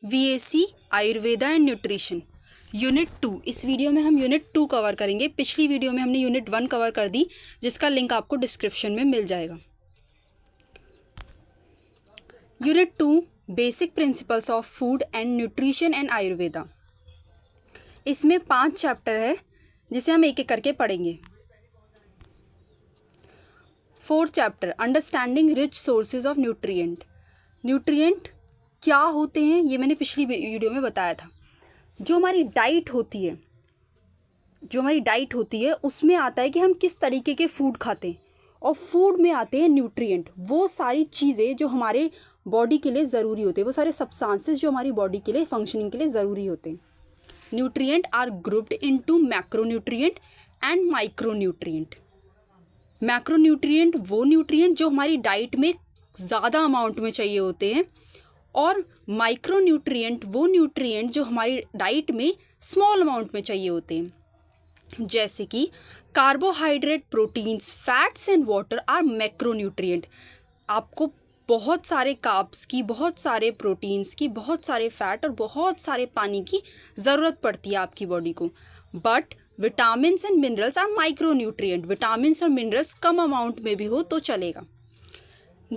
VAC Ayurveda and nutrition unit 2। इस video में हम यूनिट 2 कवर करेंगे। पिछली वीडियो में हमने यूनिट 1 कवर कर दी, जिसका लिंक आपको डिस्क्रिप्शन में मिल जाएगा। Unit 2 basic principles of food and nutrition and Ayurveda. इसमें 5 चैप्टर है, जिसे हम एक एक करके पढ़ेंगे। 4th chapter understanding rich sources of nutrient. Nutrient क्या होते हैं ये मैंने पिछली वीडियो में बताया था। जो हमारी डाइट होती है उसमें आता है कि हम किस तरीके के फूड खाते हैं, और फूड में आते हैं न्यूट्रिएंट, वो सारी चीज़ें जो हमारे बॉडी के लिए ज़रूरी होते हैं, वो सारे सब्सटेंसेस जो हमारी बॉडी के लिए फंक्शनिंग के लिए ज़रूरी होते हैं। Nutrient are grouped into macronutrient and micronutrient. Macronutrient वो न्यूट्रिएंट जो हमारी डाइट में ज़्यादा अमाउंट में चाहिए होते हैं, और माइक्रोन्यूट्रिएंट वो न्यूट्रिएंट जो हमारी डाइट में स्मॉल अमाउंट में चाहिए होते हैं। जैसे कि carbohydrate, proteins, fats and water are macronutrient. आपको बहुत सारे कार्ब्स की, बहुत सारे प्रोटीन्स की, बहुत सारे फैट और बहुत सारे पानी की ज़रूरत पड़ती है आपकी बॉडी को। But vitamins and minerals are micronutrient. Vitamins और मिनरल्स कम अमाउंट में भी हो तो चलेगा।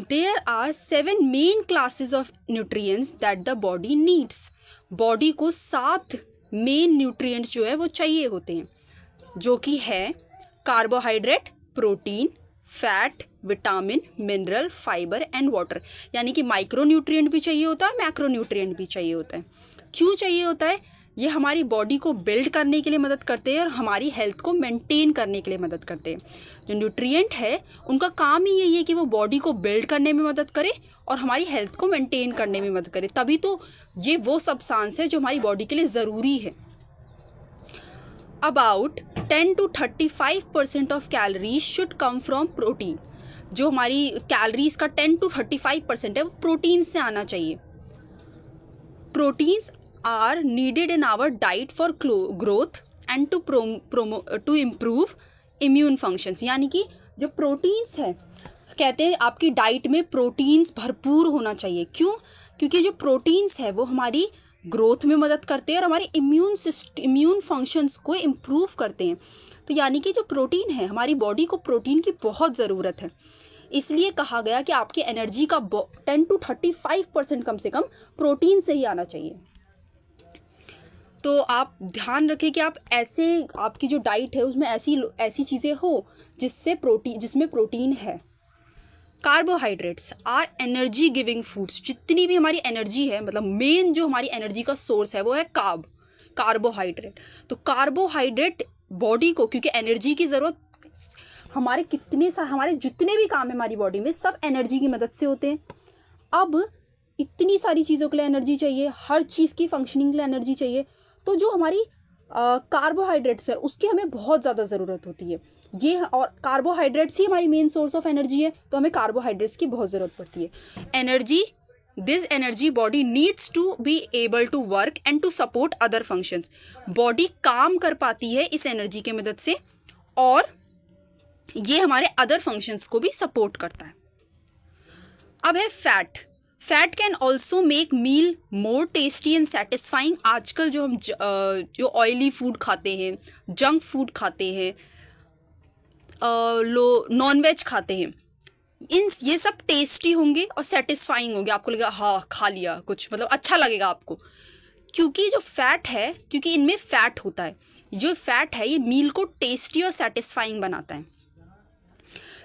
There are 7 main classes of nutrients that the body needs. Body को 7 मेन न्यूट्रिएंट्स जो है वो चाहिए होते हैं, जो कि है carbohydrate, protein, fat, vitamin, mineral, fibre and water. यानी कि माइक्रो न्यूट्रिएंट भी चाहिए होता है, मैक्रो न्यूट्रिएंट भी चाहिए होता है। क्यों चाहिए होता है? ये हमारी बॉडी को बिल्ड करने के लिए मदद करते हैं और हमारी हेल्थ को मेंटेन करने के लिए मदद करते हैं। जो न्यूट्रिएंट है उनका काम ही यही है कि वो बॉडी को बिल्ड करने में मदद करे और हमारी हेल्थ को मेंटेन करने में मदद करे। तभी तो ये वो सब्सटेंस है जो हमारी बॉडी के लिए ज़रूरी है। About 10 to 35% of calories should come from protein. जो हमारी कैलोरीज का 10 to 35% है वो प्रोटीन से आना चाहिए। Proteins are needed in our diet for growth and to improve immune functions। यानी कि जो प्रोटीन्स है, कहते हैं आपकी डाइट में प्रोटीन्स भरपूर होना चाहिए। क्यों? क्योंकि जो प्रोटीन्स है वो हमारी ग्रोथ में मदद करते हैं और हमारे इम्यून फंक्शंस को इम्प्रूव करते हैं। तो यानी कि जो प्रोटीन है, हमारी बॉडी को प्रोटीन की बहुत ज़रूरत है। इसलिए कहा गया कि आपकी एनर्जी का 10 to 35% कम से कम प्रोटीन से ही आना चाहिए। तो आप ध्यान रखें कि आप आपकी जो डाइट है उसमें ऐसी चीज़ें हो जिसमें प्रोटीन है। Carbohydrates are energy giving foods. जितनी भी हमारी एनर्जी है, मतलब मेन जो हमारी एनर्जी का सोर्स है वो है कार्बोहाइड्रेट। तो कार्बोहाइड्रेट बॉडी को, क्योंकि एनर्जी की ज़रूरत हमारे जितने भी काम है हमारी बॉडी में सब एनर्जी की मदद से होते हैं। अब इतनी सारी चीज़ों के लिए एनर्जी चाहिए, हर चीज़ की फंक्शनिंग के लिए एनर्जी चाहिए, तो जो हमारी कार्बोहाइड्रेट्स है उसकी हमें बहुत ज़्यादा ज़रूरत होती है। और कार्बोहाइड्रेट्स ही हमारी मेन सोर्स ऑफ एनर्जी है, तो हमें कार्बोहाइड्रेट्स की बहुत ज़रूरत पड़ती है। This energy body needs to be able to work and to support other functions. Body काम कर पाती है इस एनर्जी की मदद से, और ये हमारे अदर फंक्शंस को भी सपोर्ट करता है। अब है fat can also make meal more tasty and satisfying. आजकल जो हम जो ऑयली फूड खाते हैं, जंक फूड खाते हैं, नॉन वेज खाते हैं, ये सब टेस्टी होंगे और सेटिस्फाइंग होंगे। आपको लगेगा हाँ खा लिया कुछ, मतलब अच्छा लगेगा आपको, क्योंकि जो फैट है, क्योंकि इनमें फैट होता है। जो फैट है ये मील को टेस्टी और सेटिस्फाइंग बनाता है।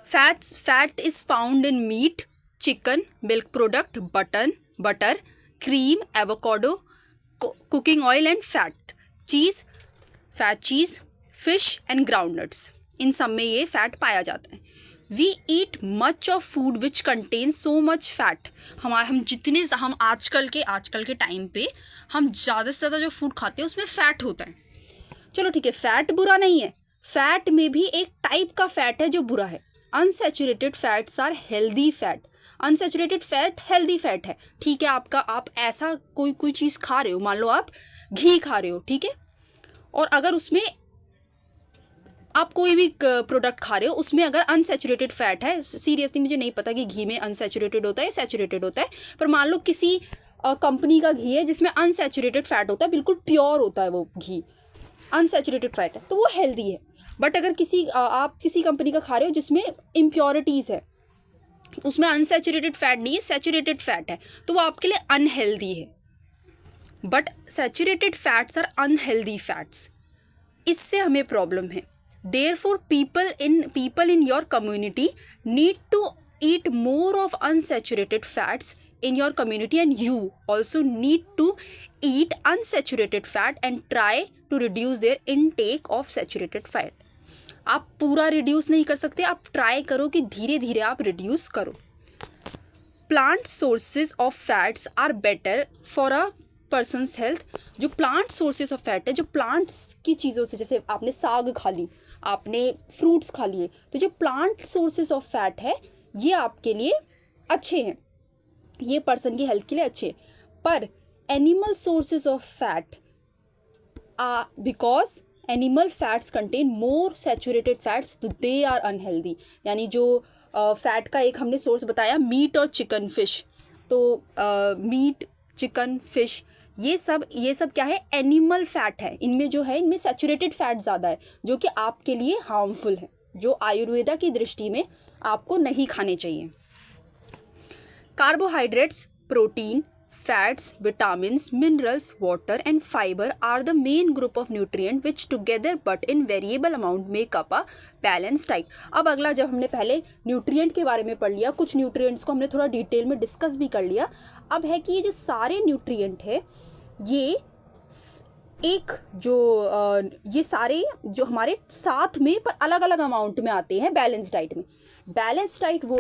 Fat is found in meat, chicken, milk product, butter, cream, avocado, cooking oil and fat cheese, fish and groundnuts. इन सब में ये फैट पाया जाता है। We eat much of food which contain so much fat. हम आजकल के टाइम पे हम ज़्यादा से ज़्यादा जो फूड खाते हैं उसमें फ़ैट होता है। चलो ठीक है, फ़ैट बुरा नहीं है। फ़ैट में भी एक टाइप का फ़ैट है जो बुरा है। Unsaturated fats are healthy fat. Unsaturated fat healthy fat है। ठीक है, आप ऐसा कोई चीज़ खा रहे हो, मान लो आप घी खा रहे हो, ठीक है, और अगर उसमें आप कोई भी प्रोडक्ट खा रहे हो उसमें अगर अनसैचुरेटेड फैट है, सीरियसली मुझे नहीं पता कि घी में अनसैचुरेटेड होता है सैचुरेटेड होता है, पर मान लो किसी कंपनी का घी है जिसमें अनसैचुरेटेड फैट होता है, बिल्कुल प्योर होता है वो घी, अनसैचुरेटेड फैट है, तो वो हेल्दी है। बट अगर आप किसी कंपनी का खा रहे हो जिसमें इम्प्योरिटीज़ है, उसमें अनसैचुरेटेड फैट नहीं है, सैचुरेटेड फैट है, तो वो आपके लिए अनहेल्दी है। But saturated fats are unhealthy fats, इससे हमें प्रॉब्लम है। Therefore people in your community need to eat more of unsaturated fats in your community, and you also need to eat unsaturated fat and try to reduce their intake of saturated fat. आप पूरा reduce नहीं कर सकते, आप try करो कि धीरे धीरे आप रिड्यूस करो। Plant sources of fats are better for a person's health. जो प्लांट सोर्सेज ऑफ फैट है, जो प्लांट्स की चीज़ों से, जैसे आपने साग खा ली, आपने फ्रूट्स खा लिए, तो जो प्लांट सोर्सेज ऑफ फैट है ये आपके लिए अच्छे हैं, ये पर्सन की हेल्थ के लिए अच्छे। पर animal sources of fat because animal fats contain more saturated fats, तो दे आर अनहेल्दी। यानी जो फैट का एक हमने सोर्स बताया मीट और चिकन फिश, तो मीट चिकन फिश ये सब क्या है, एनिमल फैट है। इनमें जो है, इनमें सैचुरेटेड फैट ज़्यादा है जो कि आपके लिए हार्मफुल है, जो आयुर्वेदा की दृष्टि में आपको नहीं खाने चाहिए। Carbohydrates, protein, fats, vitamins, minerals, water and fibre are the main group of nutrient which together but in variable amount make up a balance diet. अब अगला, जब हमने पहले न्यूट्रिएंट के बारे में पढ़ लिया, कुछ न्यूट्रिएंट्स को हमने थोड़ा डिटेल में डिस्कस भी कर लिया, अब है कि ये जो सारे न्यूट्रिएंट है ये ये सारे जो हमारे साथ में पर अलग अलग अमाउंट में आते हैं बैलेंस डाइट में। बैलेंस डाइट वो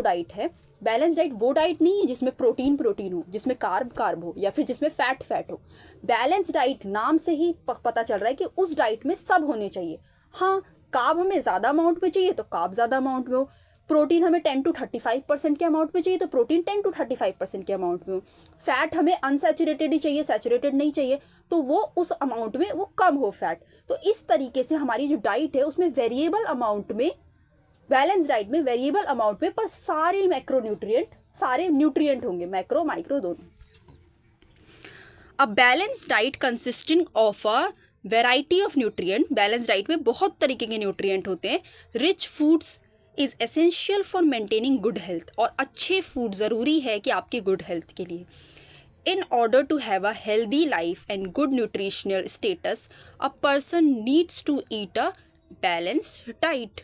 डाइट नहीं है जिसमें प्रोटीन हो, जिसमें कार्ब हो, या फिर जिसमें फैट हो। बैलेंस डाइट नाम से ही पता चल रहा है कि उस डाइट में सब होने चाहिए। हाँ, कार्ब हमें ज़्यादा अमाउंट में चाहिए तो कार्ब ज़्यादा अमाउंट में हो, प्रोटीन हमें 10 to 35% के अमाउंट में चाहिए तो प्रोटीन 10 to 35% के अमाउंट में हो, फैट हमें अनसैचुरेटेड ही चाहिए, सैचुरेटेड नहीं चाहिए, तो वो उस अमाउंट में वो कम हो फैट। तो इस तरीके से हमारी जो डाइट है उसमें वेरिएबल अमाउंट में, बैलेंस डाइट में वेरिएबल अमाउंट में, पर सारे न्यूट्रिएंट होंगे, मैक्रो माइक्रो दोनों। अ balance diet consisting of a variety of nutrient, balance diet में बहुत तरीके के न्यूट्रिएंट होते हैं। Rich foods is essential for maintaining good health, और अच्छे फूड ज़रूरी है कि आपकी गुड हेल्थ के लिए। In order to have a healthy life and good nutritional status, a person needs to eat a balanced diet.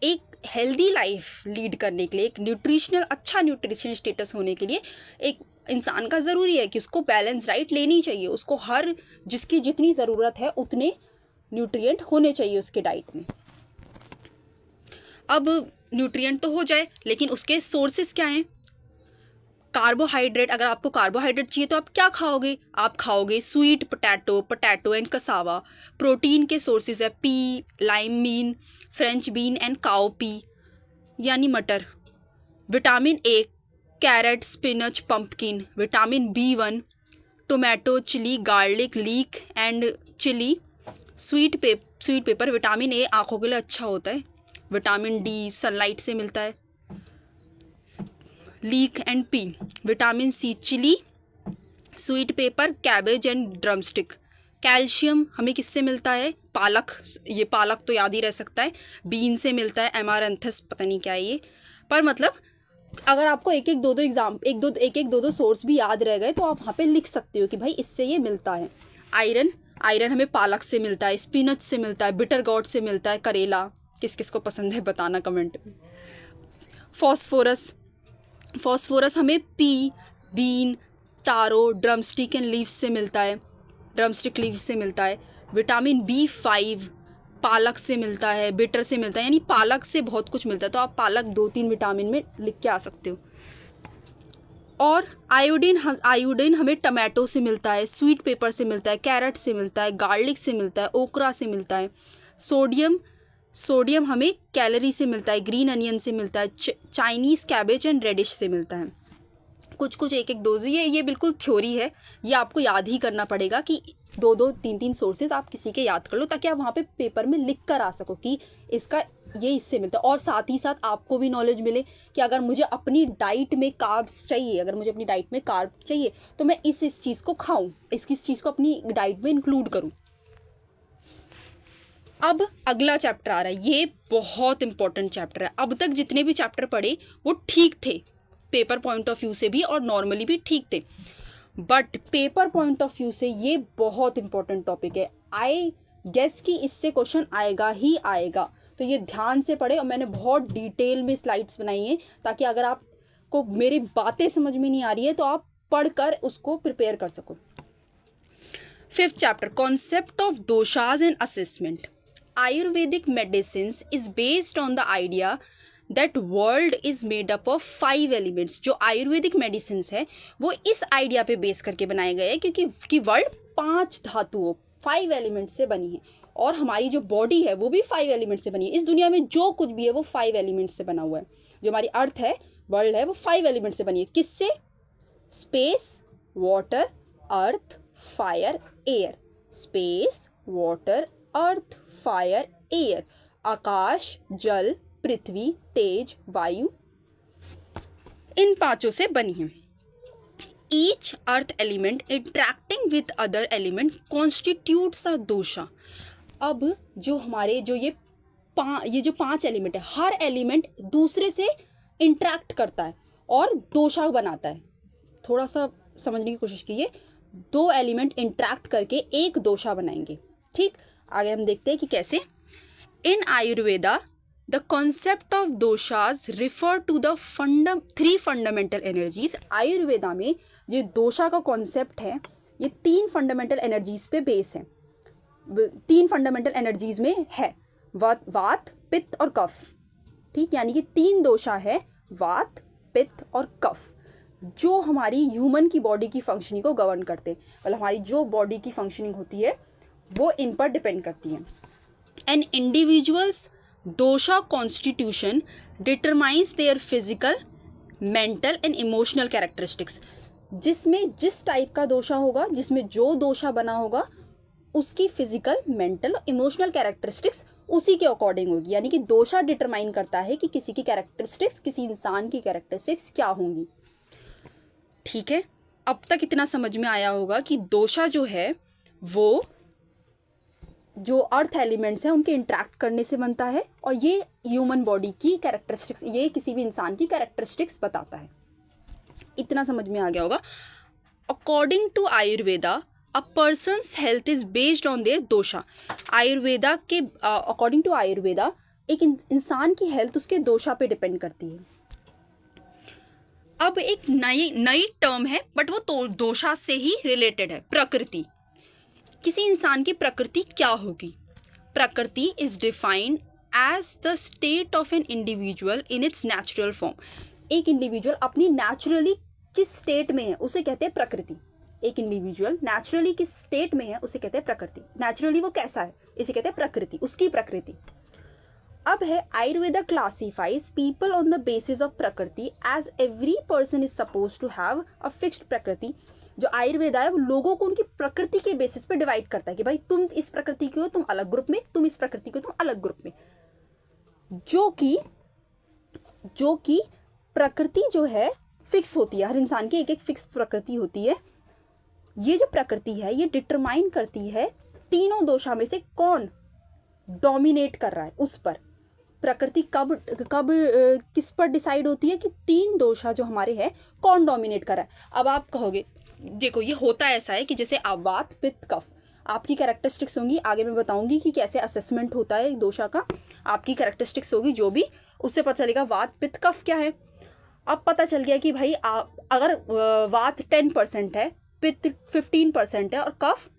एक हेल्दी लाइफ लीड करने के लिए, एक अच्छा न्यूट्रिशन स्टेटस होने के लिए एक इंसान का ज़रूरी है कि उसको बैलेंस डाइट लेनी चाहिए। उसको जिसकी जितनी ज़रूरत है उतने न्यूट्रिएंट होने चाहिए उसके डाइट में। अब न्यूट्रिएंट तो हो जाए, लेकिन उसके सोर्सेज क्या हैं? कार्बोहाइड्रेट, अगर आपको कार्बोहाइड्रेट चाहिए तो आप क्या खाओगे? आप खाओगे sweet potato and cassava. Protein के सोर्सेज है pea, lime bean, French bean and cow pea यानी मटर। Vitamin A, carrot, spinach, pumpkin. Vitamin B1, tomato, chilli, garlic, leek and chilli. Sweet pepper. Vitamin A आँखों के लिए अच्छा होता है। विटामिन डी सनलाइट से मिलता है। Leek and pea. Vitamin C, chilli, sweet pepper, cabbage and drumstick. Calcium हमें किससे मिलता है? पालक, ये पालक तो याद ही रह सकता है। बीन से मिलता है, एमारंथस पता नहीं क्या है ये, पर मतलब अगर आपको एक एक दो सोर्स भी याद रह गए तो आप वहाँ पे लिख सकते हो कि भाई इससे ये मिलता है। आयरन हमें पालक से मिलता है, स्पिनच से मिलता है, बिटर गॉट से मिलता है, करेला। किस किस को पसंद है बताना कमेंट में। फॉस्फोरस हमें pea, bean, taro, drumstick and leaves से मिलता है, ड्रमस्टिक लीव्स से मिलता है। विटामिन B5 पालक से मिलता है, बिटर से मिलता है, यानी पालक से बहुत कुछ मिलता है। तो आप पालक 2-3 विटामिन में लिख के आ सकते हो। और आयोडीन हमें टमाटो से मिलता है, स्वीट पेपर से मिलता है, कैरेट से मिलता है, गार्लिक से मिलता है, ओकरा से मिलता है। सोडियम हमें कैलोरी से मिलता है, ग्रीन अनियन से मिलता है, चाइनीज़ कैबेज एंड रेडिश से मिलता है। कुछ एक डोज, ये बिल्कुल थ्योरी है, ये आपको याद ही करना पड़ेगा कि 2-2, 3-3 सोर्सेज आप किसी के याद कर लो ताकि आप वहाँ पे पेपर में लिख कर आ सको कि इसका ये इससे मिलता है। और साथ ही साथ आपको भी नॉलेज मिले कि अगर मुझे अपनी डाइट में कार्ब्स चाहिए, अगर मुझे अपनी डाइट में कार्ब चाहिए तो मैं इस चीज़ को खाऊं, इस चीज़ को अपनी डाइट में इंक्लूड करूं। अब अगला चैप्टर आ रहा है, ये बहुत इंपॉर्टेंट चैप्टर है। अब तक जितने भी चैप्टर पढ़े वो ठीक थे, पेपर पॉइंट ऑफ व्यू से भी और नॉर्मली भी ठीक थे, but paper point of view से ये बहुत इंपॉर्टेंट टॉपिक है। आई गेस कि इससे क्वेश्चन आएगा ही आएगा, तो ये ध्यान से पढ़े। और मैंने बहुत डिटेल में स्लाइड्स बनाई हैं ताकि अगर आपको मेरी बातें समझ में नहीं आ रही है तो आप पढ़कर उसको प्रिपेयर कर सको। Fifth chapter, concept of doshas and assessment. Ayurvedic medicines is based on the idea that world is made up of 5 elements। जो आयुर्वेदिक मेडिसिन्स है वो इस आइडिया पे बेस करके बनाए गए हैं क्योंकि वर्ल्ड 5 धातुओं 5 एलिमेंट्स से बनी है, और हमारी जो बॉडी है वो भी 5 एलिमेंट से बनी है। इस दुनिया में जो कुछ भी है वो 5 एलिमेंट से बना हुआ है। जो हमारी अर्थ है, वर्ल्ड है, वो 5 एलिमेंट से बनी है। किससे? Space, water, earth, fire, air. Space, water, earth, fire, air. आकाश, जल, पृथ्वी, तेज, वायु, इन 5 से बनी है। Each earth element interacting with other element constitutes a dosha. अब जो हमारे ये जो 5 एलिमेंट है, हर एलिमेंट दूसरे से इंटरेक्ट करता है और दोषा बनाता है। थोड़ा सा समझने की कोशिश कीजिए, 2 एलिमेंट इंटरेक्ट करके एक दोषा बनाएंगे। ठीक, आगे हम देखते हैं कि कैसे। In Ayurveda the concept of doshas refer to the 3 fundamental energies. Ayurveda में जो दोषा का कॉन्सेप्ट है ये 3 फंडामेंटल एनर्जीज पे बेस है। 3 फंडामेंटल एनर्जीज में है वात, पित्त और कफ। ठीक, यानी कि 3 दोषा है, वात, पित्त और कफ, जो हमारी ह्यूमन की बॉडी की फंक्शनिंग को गवर्न करते हैं। मतलब हमारी जो बॉडी की फंक्शनिंग होती है वो इन पर डिपेंड करती है। An individual's dosha constitution determines their physical, mental and emotional characteristics. जिसमें जिस टाइप का दोषा होगा, जिसमें जो दोषा बना होगा, उसकी फिजिकल, मेंटल और इमोशनल कैरेक्टरिस्टिक्स उसी के अकॉर्डिंग होगी। यानी कि दोषा डिटरमाइन करता है कि किसी की कैरेक्टरिस्टिक्स, किसी इंसान की कैरेक्टरिस्टिक्स क्या होंगी। ठीक है, अब तक इतना समझ में आया होगा कि दोषा जो है वो जो अर्थ एलिमेंट्स हैं उनके इंटरेक्ट करने से बनता है, और ये ह्यूमन बॉडी की कैरेक्टरिस्टिक्स, ये किसी भी इंसान की कैरेक्टरिस्टिक्स बताता है। इतना समझ में आ गया होगा। According to Ayurveda a person's health is based on their dosha. Ayurveda के अकॉर्डिंग टू आयुर्वेदा एक इंसान की हेल्थ उसके दोषा पे डिपेंड करती है। अब एक नई टर्म है, बट वो दोषा से ही रिलेटेड है, प्रकृति। किसी इंसान की प्रकृति क्या होगी? Prakriti is defined as the state of an individual in its natural form. एक इंडिविजुअल अपनी नेचुरली किस स्टेट में है उसे कहते हैं प्रकृति। एक इंडिविजुअल नेचुरली किस स्टेट में है उसे कहते हैं प्रकृति। नेचुरली वो कैसा है इसे कहते हैं प्रकृति, उसकी प्रकृति। अब है Ayurveda classifies people on the basis of prakriti as every person is suppose to have a fixed prakriti. जो आयुर्वेदा है वो लोगों को उनकी प्रकृति के बेसिस पे डिवाइड करता है कि भाई तुम इस प्रकृति के हो, तुम अलग ग्रुप में, तुम इस प्रकृति के हो, तुम अलग ग्रुप में। जो कि प्रकृति जो है फिक्स होती है, हर इंसान की एक एक फिक्स प्रकृति होती है। ये जो प्रकृति है ये डिटरमाइन करती है तीनों दोषा में से कौन डोमिनेट कर रहा है उस पर। प्रकृति कब किस पर डिसाइड होती है कि 3 दोषा जो हमारे हैं कौन डोमिनेट कर रहा है। अब आप कहोगे देखो ये होता ऐसा है कि जैसे वात, पित्त, कफ आपकी कैरेक्टरिस्टिक्स होंगी, आगे मैं बताऊंगी कि कैसे असेसमेंट होता है दोषा का। आपकी कैरेक्टरिस्टिक्स होगी जो भी, उससे पता चलेगा वात, पित्त, कफ क्या है। अब पता चल गया कि भाई अगर वात 10% है, पित्त 15% है और कफ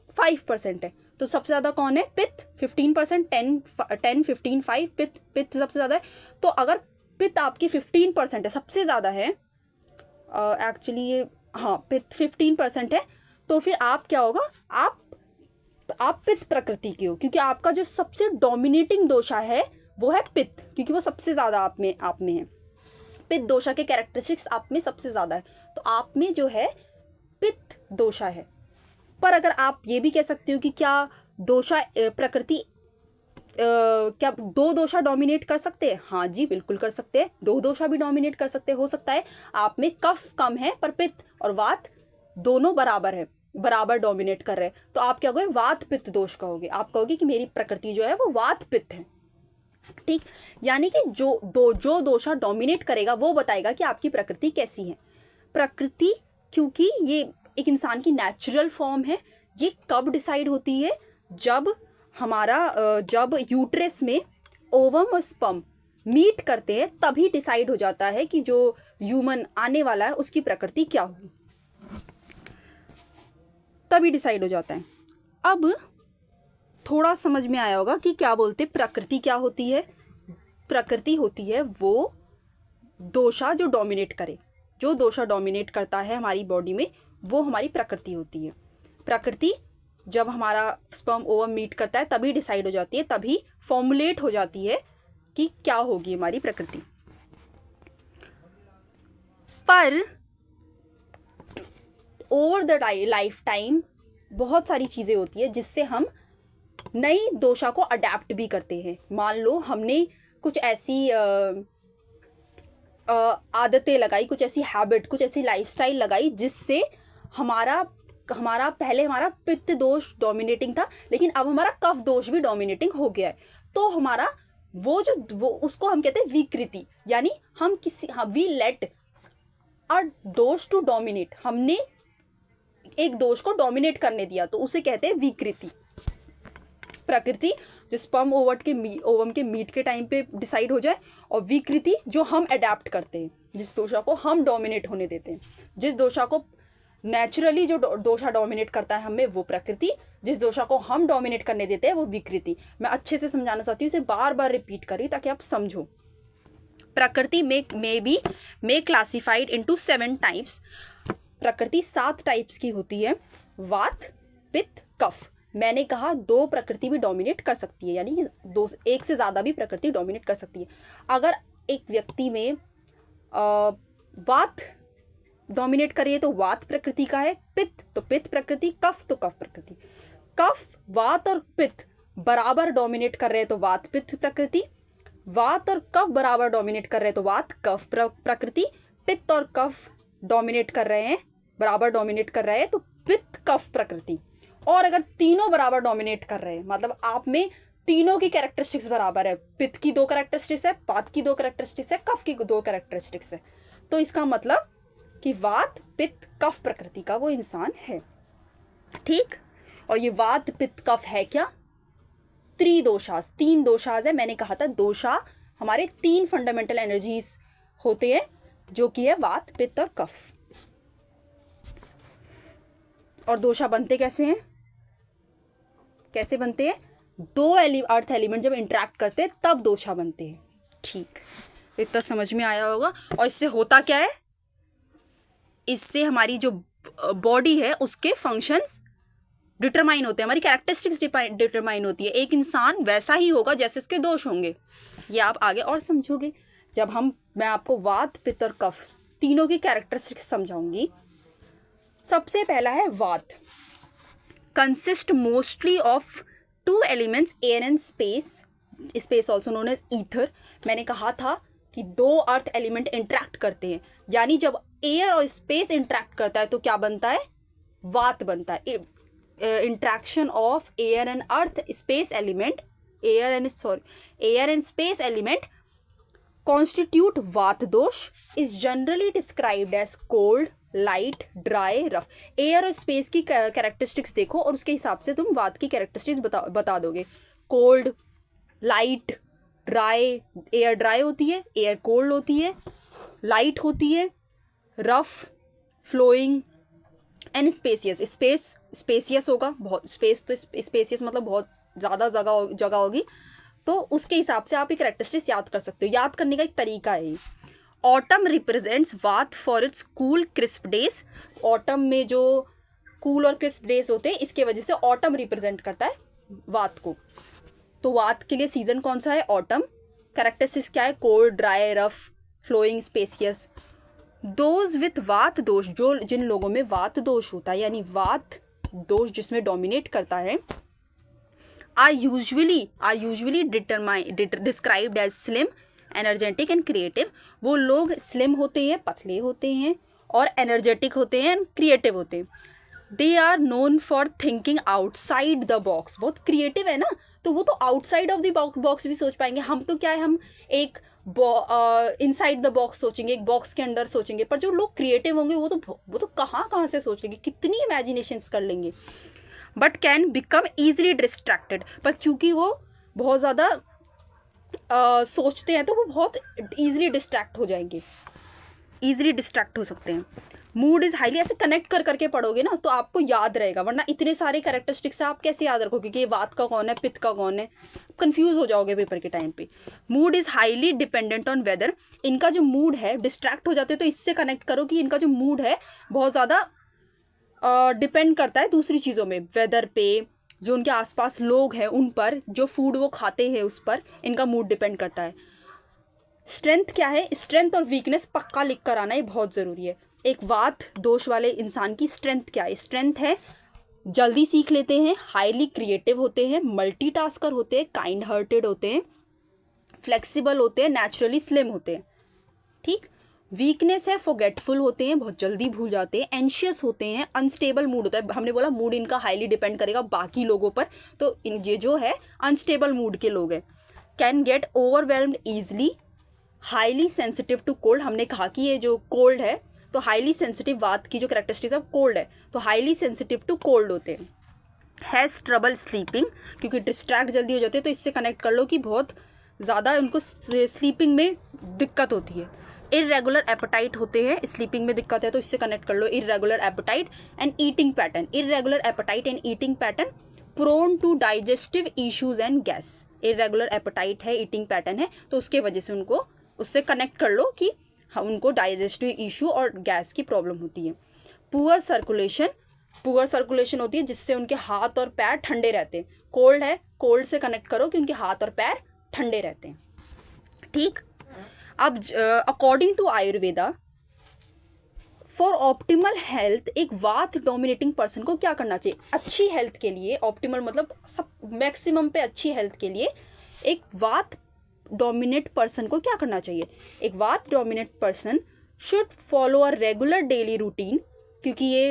5% है, तो सबसे ज़्यादा कौन है? पित्त 15%, 10, 15, 5, पित्त सबसे ज़्यादा है। तो अगर पित्त आपकी 15% है, सबसे ज़्यादा है एक्चुअली ये, हाँ पित्त 15% है, तो फिर आप क्या होगा, आप पित्त प्रकृति के हो, क्योंकि आपका जो सबसे डोमिनेटिंग दोषा है वो है पित्त, क्योंकि वो सबसे ज़्यादा आप में है। पित्त दोषा के कैरेक्टरिस्टिक्स आप में सबसे ज़्यादा है, तो आप में जो है पित्त दोषा है। पर अगर आप ये भी कह सकते हो कि क्या दोषा प्रकृति क्या दो दोषा डोमिनेट कर सकते हैं? हाँ जी, बिल्कुल कर सकते हैं, दो दोषा भी डोमिनेट कर सकते हैं। हो सकता है आप में कफ कम है पर पित्त और वात दोनों बराबर है, बराबर डोमिनेट कर रहे हैं, तो आप क्या कहोगे? वात पित्त दोष कहोगे। आप कहोगे कि मेरी प्रकृति जो है वो वात पित्त है। ठीक, यानी कि जो दोषा डोमिनेट करेगा वो बताएगा कि आपकी प्रकृति कैसी है। प्रकृति, क्योंकि ये एक इंसान की नेचुरल फॉर्म है, ये कब डिसाइड होती है? जब यूट्रस में ओवम और स्पर्म मीट करते हैं, तभी डिसाइड हो जाता है कि जो ह्यूमन आने वाला है उसकी प्रकृति क्या होगी, तभी डिसाइड हो जाता है। अब थोड़ा समझ में आया होगा कि क्या बोलते प्रकृति क्या होती है। प्रकृति होती है वो दोषा जो डोमिनेट करे, जो दोषा डोमिनेट करता है हमारी बॉडी में, वो हमारी प्रकृति होती है। प्रकृति जब हमारा स्पर्म ओवम मीट करता है तभी डिसाइड हो जाती है, तभी फॉर्मुलेट हो जाती है कि क्या होगी हमारी प्रकृति। पर ओवर द लाइफ टाइम बहुत सारी चीज़ें होती है जिससे हम नई दोषा को अडेप्ट भी करते हैं। मान लो हमने कुछ ऐसी आदतें लगाई, कुछ ऐसी हैबिट, कुछ ऐसी लाइफस्टाइल लगाई जिससे हमारा पहले हमारा पित्त दोष डोमिनेटिंग था, लेकिन अब हमारा कफ दोष भी डोमिनेटिंग हो गया है। तो हमारा वो उसको हम कहते हैं विकृति, यानी वी लेट अ दोष टू डोमिनेट, हमने एक दोष को डोमिनेट करने दिया, तो उसे कहते हैं विकृति। प्रकृति जो स्पर्म ओवम के मीट के टाइम पे डिसाइड हो जाए, और विकृति जो हम अडेप्ट करते हैं, जिस दोषा को हम डोमिनेट होने देते हैं। जिस दोषा को नेचुरली जो दोषा डोमिनेट करता है हमें, वो प्रकृति। जिस दोषा को हम डोमिनेट करने देते हैं वो विकृति। मैं अच्छे से समझाना चाहती हूँ, इसे बार बार रिपीट करी ताकि आप समझो। प्रकृति में क्लासिफाइड इनटू 7 टाइप्स। प्रकृति 7 टाइप्स की होती है। वात, पित्त, कफ। मैंने कहा 2 प्रकृति भी डोमिनेट कर सकती है, यानी एक से ज़्यादा भी प्रकृति डोमिनेट कर सकती है। अगर एक व्यक्ति में वात डोमिनेट कर रही है तो वात प्रकृति का है, पित्त तो पित्त प्रकृति, कफ तो कफ प्रकृति। कफ, वात और पित्त बराबर डोमिनेट कर रहे हैं तो वात पित्त प्रकृति। वात और कफ बराबर डोमिनेट कर रहे हैं तो वात कफ प्रकृति। पित्त और कफ डोमिनेट कर रहे हैं, बराबर डोमिनेट कर रहे हैं तो पित्त कफ प्रकृति। और अगर तीनों बराबर डोमिनेट कर रहे हैं, मतलब आप में तीनों की कैरेक्टरिस्टिक्स बराबर है, पित्त की 2 कैरेक्टरिस्टिक्स है, वात की 2 कैरेक्टरिस्टिक्स है, कफ की 2 कैरेक्टरिस्टिक्स है, तो इसका मतलब कि वात पित्त कफ प्रकृति का वो इंसान है। ठीक, और ये वात पित्त कफ है क्या? 3 दोषाज है। मैंने कहा था दोषा हमारे 3 फंडामेंटल एनर्जीज होते हैं, जो कि है वात, पित्त और कफ। और दोषा बनते कैसे हैं? कैसे बनते हैं? 2 अर्थ एलिमेंट जब इंटरेक्ट करते हैं तब दोषा बनते हैं। ठीक, इतना समझ में आया होगा। और इससे होता क्या है? इससे हमारी जो बॉडी है उसके फंक्शंस डिटरमाइन होते हैं, हमारी कैरेक्टरिस्टिक्स डिटरमाइन होती है। एक इंसान वैसा ही होगा जैसे उसके दोष होंगे। ये आप आगे और समझोगे जब मैं आपको वात, पित्त और कफ तीनों की कैरेक्टरिस्टिक्स समझाऊंगी। सबसे पहला है वात। Consist mostly of 2 elements, air and space also known as ether. मैंने कहा था कि 2 अर्थ एलिमेंट इंटरेक्ट करते हैं, यानी जब एयर और स्पेस इंटरेक्ट करता है तो क्या बनता है? वात बनता है। Interaction of air and earth space element, air and space element constitute वात दोष, is generally described as cold, light, dry, rough. Air और स्पेस की कैरेक्टरिस्टिक्स देखो और उसके हिसाब से तुम वात की कैरेक्टरिस्टिक्स बता दोगे। Cold, light, dry, air dry होती है, एयर कोल्ड होती है, लाइट होती है, rough, flowing and spacious. Spacious होगा, बहुत स्पेस, तो स्पेसियस मतलब बहुत ज़्यादा जगह होगी, तो उसके हिसाब से आप एक कैरेक्टरिस्टिक्स याद कर सकते हो। याद करने का एक तरीका है। ऑटम रिप्रेजेंट्स वात for its cool crisp days. Autumn में जो कूल और क्रिस्प डेज होते हैं, इसके वजह से ऑटम रिप्रेजेंट करता है वात को। तो वात के लिए सीजन कौन सा है? ऑटम। कैरेक्टरिस्टिक्स क्या है? Cold, dry, rough, flowing, spacious. Those with vata dosha, जिन लोगों में वात दोष होता है, यानी वात दोष जिसमें डोमिनेट करता है, are usually described as slim, energetic and creative. वो लोग स्लिम होते हैं, पतले होते हैं और एनर्जेटिक होते हैं एंड क्रिएटिव होते हैं। They are known for thinking outside the box. बहुत क्रिएटिव है ना, तो वो तो आउटसाइड ऑफ द बॉक्स भी सोच पाएंगे। हम तो क्या है, हम एक इनसाइड द बॉक्स सोचेंगे, एक बॉक्स के अंदर सोचेंगे। पर जो लोग क्रिएटिव होंगे वो तो कहाँ से सोच लेंगे, कितनी इमेजिनेशंस कर लेंगे। But can become easily distracted, पर क्योंकि वो बहुत ज़्यादा सोचते हैं तो वो बहुत ईजिली डिस्ट्रैक्ट हो जाएंगे, ईजिली डिस्ट्रैक्ट हो सकते हैं। मूड इज़ हाईली, ऐसे कनेक्ट कर करके पढ़ोगे ना तो आपको याद रहेगा, वरना इतने सारे कैरेक्टरिस्टिक्स आप कैसे याद रखोगे कि ये वात का कौन है, पित्त का कौन है, कंफ्यूज हो जाओगे पेपर के टाइम पे। Mood is highly dependent on whether. इनका जो मूड है, डिस्ट्रैक्ट हो जाते तो इससे कनेक्ट करो कि इनका जो मूड है बहुत ज़्यादा डिपेंड करता है दूसरी चीज़ों में, वेदर पे, जो उनके आसपास लोग हैं उन पर, जो फूड वो खाते हैं उस पर इनका मूड डिपेंड करता है। स्ट्रेंथ क्या है, स्ट्रेंथ और वीकनेस पक्का लिख कर आना, ये बहुत ज़रूरी है। एक वात दोष वाले इंसान की स्ट्रेंथ क्या है, स्ट्रेंथ है जल्दी सीख लेते हैं, हाईली क्रिएटिव होते हैं, मल्टीटास्कर होते हैं, काइंड हार्टेड होते हैं, फ्लेक्सिबल होते हैं, नेचुरली स्लिम होते हैं। ठीक। वीकनेस है फॉरगेटफुल होते हैं, बहुत जल्दी भूल जाते हैं, एंशियस होते हैं, अनस्टेबल मूड होता है। हमने बोला मूड इनका हाईली डिपेंड करेगा बाकी लोगों पर, तो ये जो है अनस्टेबल मूड के लोग हैं। Can get overwhelmed easily, highly sensitive to cold. हमने कहा कि ये जो कोल्ड है तो हाईली सेंसिटिव, वात की जो कैरेक्टरिस्टिक्स है कोल्ड है तो हाईली सेंसिटिव टू कोल्ड होते हैं। हैज़ ट्रबल स्लीपिंग, क्योंकि डिस्ट्रैक्ट जल्दी हो जाते हैं तो इससे कनेक्ट कर लो कि बहुत ज़्यादा उनको स्लीपिंग में दिक्कत होती है। इर्रेगुलर एपेटाइट होते हैं, स्लीपिंग में दिक्कत है तो इससे कनेक्ट कर लो, irregular appetite and eating pattern. Irregular appetite and eating pattern, prone to digestive issues and gas. Irregular appetite है, ईटिंग पैटर्न है, तो उसके वजह से उनको उससे कनेक्ट कर लो कि उनको डाइजेस्टिव इशू और गैस की प्रॉब्लम होती है। पुअर सर्कुलेशन, पुअर सर्कुलेशन होती है जिससे उनके हाथ और पैर ठंडे रहते हैं। कोल्ड है, कोल्ड से कनेक्ट करो कि उनके हाथ और पैर ठंडे रहते हैं। ठीक। अब according to Ayurveda, for optimal health, एक वात डोमिनेटिंग पर्सन को क्या करना चाहिए अच्छी हेल्थ के लिए। ऑप्टिमल मतलब सब मैक्सिमम पे अच्छी हेल्थ के लिए एक वात डोमिनेट पर्सन को क्या करना चाहिए। एक वात dominate person should follow a regular daily routine, क्योंकि ये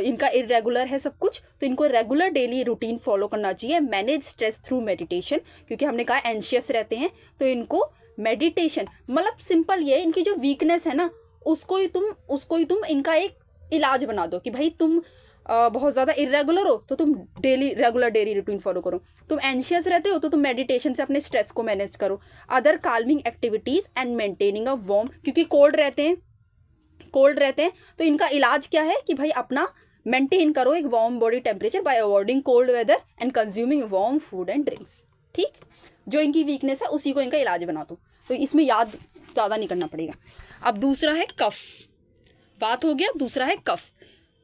इनका इरेगुलर है सब कुछ, तो इनको रेगुलर डेली रूटीन फॉलो करना चाहिए। मैनेज स्ट्रेस थ्रू मेडिटेशन, क्योंकि हमने कहा एंशियस रहते हैं तो इनको मेडिटेशन, मतलब सिंपल ये, इनकी जो वीकनेस है ना उसको ही तुम इनका एक इलाज बना दो कि भाई तुम बहुत ज़्यादा इरेगुलर हो तो तुम रेगुलर डेली रूटीन फॉलो करो। तुम एंशियस रहते हो तो तुम मेडिटेशन से अपने स्ट्रेस को मैनेज करो। Other calming activities and maintaining a warm, क्योंकि कोल्ड रहते हैं तो इनका इलाज क्या है कि भाई अपना मेंटेन करो एक warm body temperature by avoiding cold weather and consuming warm food and drinks. ठीक। जो इनकी वीकनेस है उसी को इनका इलाज बना दो, तो इसमें याद ज़्यादा नहीं करना पड़ेगा। अब दूसरा है कफ, बात हो गया। अब दूसरा है kapha.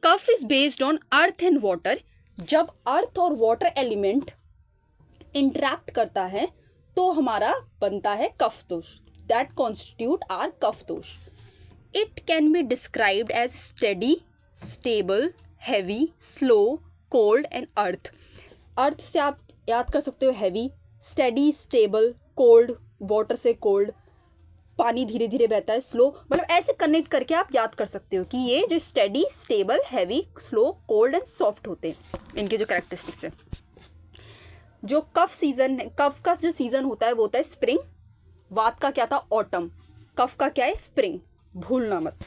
Kapha is based on earth and water. जब अर्थ और वाटर एलिमेंट इंटरैक्ट करता है तो हमारा बनता है कफ दोष, that constitute are kapha dosha. It can be described as steady, stable, heavy, slow, cold and earth. Earth से आप याद कर सकते हो heavy, steady, stable, cold, water से कोल्ड, पानी धीरे धीरे बहता है, स्लो, मतलब ऐसे कनेक्ट करके आप याद कर सकते हो कि ये जो steady, stable, heavy, slow, cold and soft होते हैं, इनके जो कैरेक्टरिस्टिक्स है। जो कफ सीजन है, कफ का जो सीजन होता है वो होता है स्प्रिंग। वात का क्या था, ऑटम। कफ का क्या है, स्प्रिंग, भूलना मत।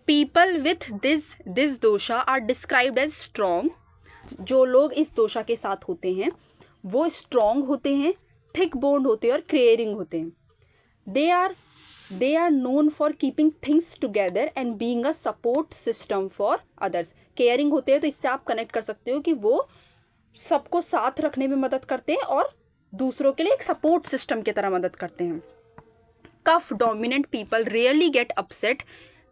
People with this dosha are described as strong. जो लोग इस दोषा के साथ होते हैं वो स्ट्रॉन्ग होते हैं, थिक बोन्ड होते हैं और क्रेयरिंग होते हैं। They are known for keeping things together and being a support system for others. Caring होते हैं तो इससे आप कनेक्ट कर सकते हो कि वो सबको साथ रखने में मदद करते हैं और दूसरों के लिए एक सपोर्ट सिस्टम की तरह मदद करते हैं। Kapha dominant people rarely get upset,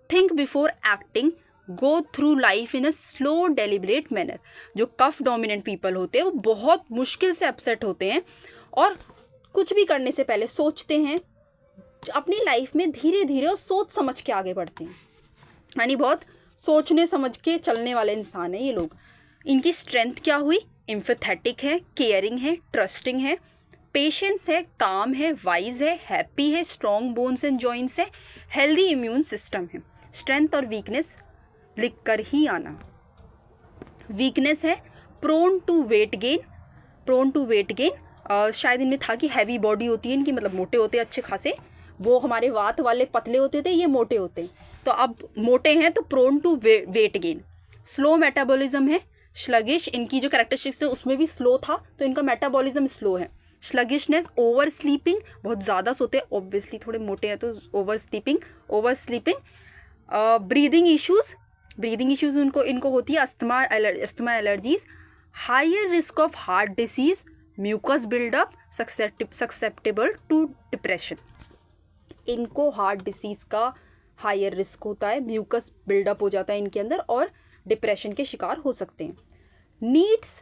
think before acting, go through life in a slow deliberate manner. जो कफ डोमिनेंट पीपल होते हैं वो बहुत मुश्किल से अपसेट होते हैं और कुछ भी करने से पहले सोचते हैं, अपनी लाइफ में धीरे धीरे और सोच समझ के आगे बढ़ते हैं, यानी बहुत सोचने समझ के चलने वाले इंसान हैं ये लोग। इनकी स्ट्रेंथ क्या हुई, एम्फेथेटिक है, केयरिंग है, ट्रस्टिंग है, पेशेंस है, काम है, वाइज है, हैप्पी है, स्ट्रॉन्ग बोन्स एंड जॉइंट्स है, हेल्दी इम्यून सिस्टम है। स्ट्रेंथ और वीकनेस लिख कर ही आना। वीकनेस है prone to weight gain, prone to weight gain, शायद इनमें था कि हैवी बॉडी होती है इनकी, मतलब मोटे होते हैं अच्छे खासे। वो हमारे वात वाले पतले होते थे, ये मोटे होते हैं, तो अब मोटे हैं तो prone to weight gain. Slow metabolism है, स्लगिश, इनकी जो कैरेक्टरिस्टिक्स है उसमें भी स्लो था, तो इनका मेटाबॉलिज्म स्लो है। स्लगिशनेस, ओवर स्लीपिंग, बहुत ज़्यादा सोते हैं, ऑब्वियसली थोड़े मोटे हैं तो over sleeping. Breathing issues, breathing issues इनको होती है, asthma allergies. Higher risk of heart disease, mucus buildup, susceptible to depression. इनको हार्ट डिसीज़ का हायर रिस्क होता है, म्यूकस बिल्डअप हो जाता है इनके अंदर और डिप्रेशन के शिकार हो सकते हैं। Needs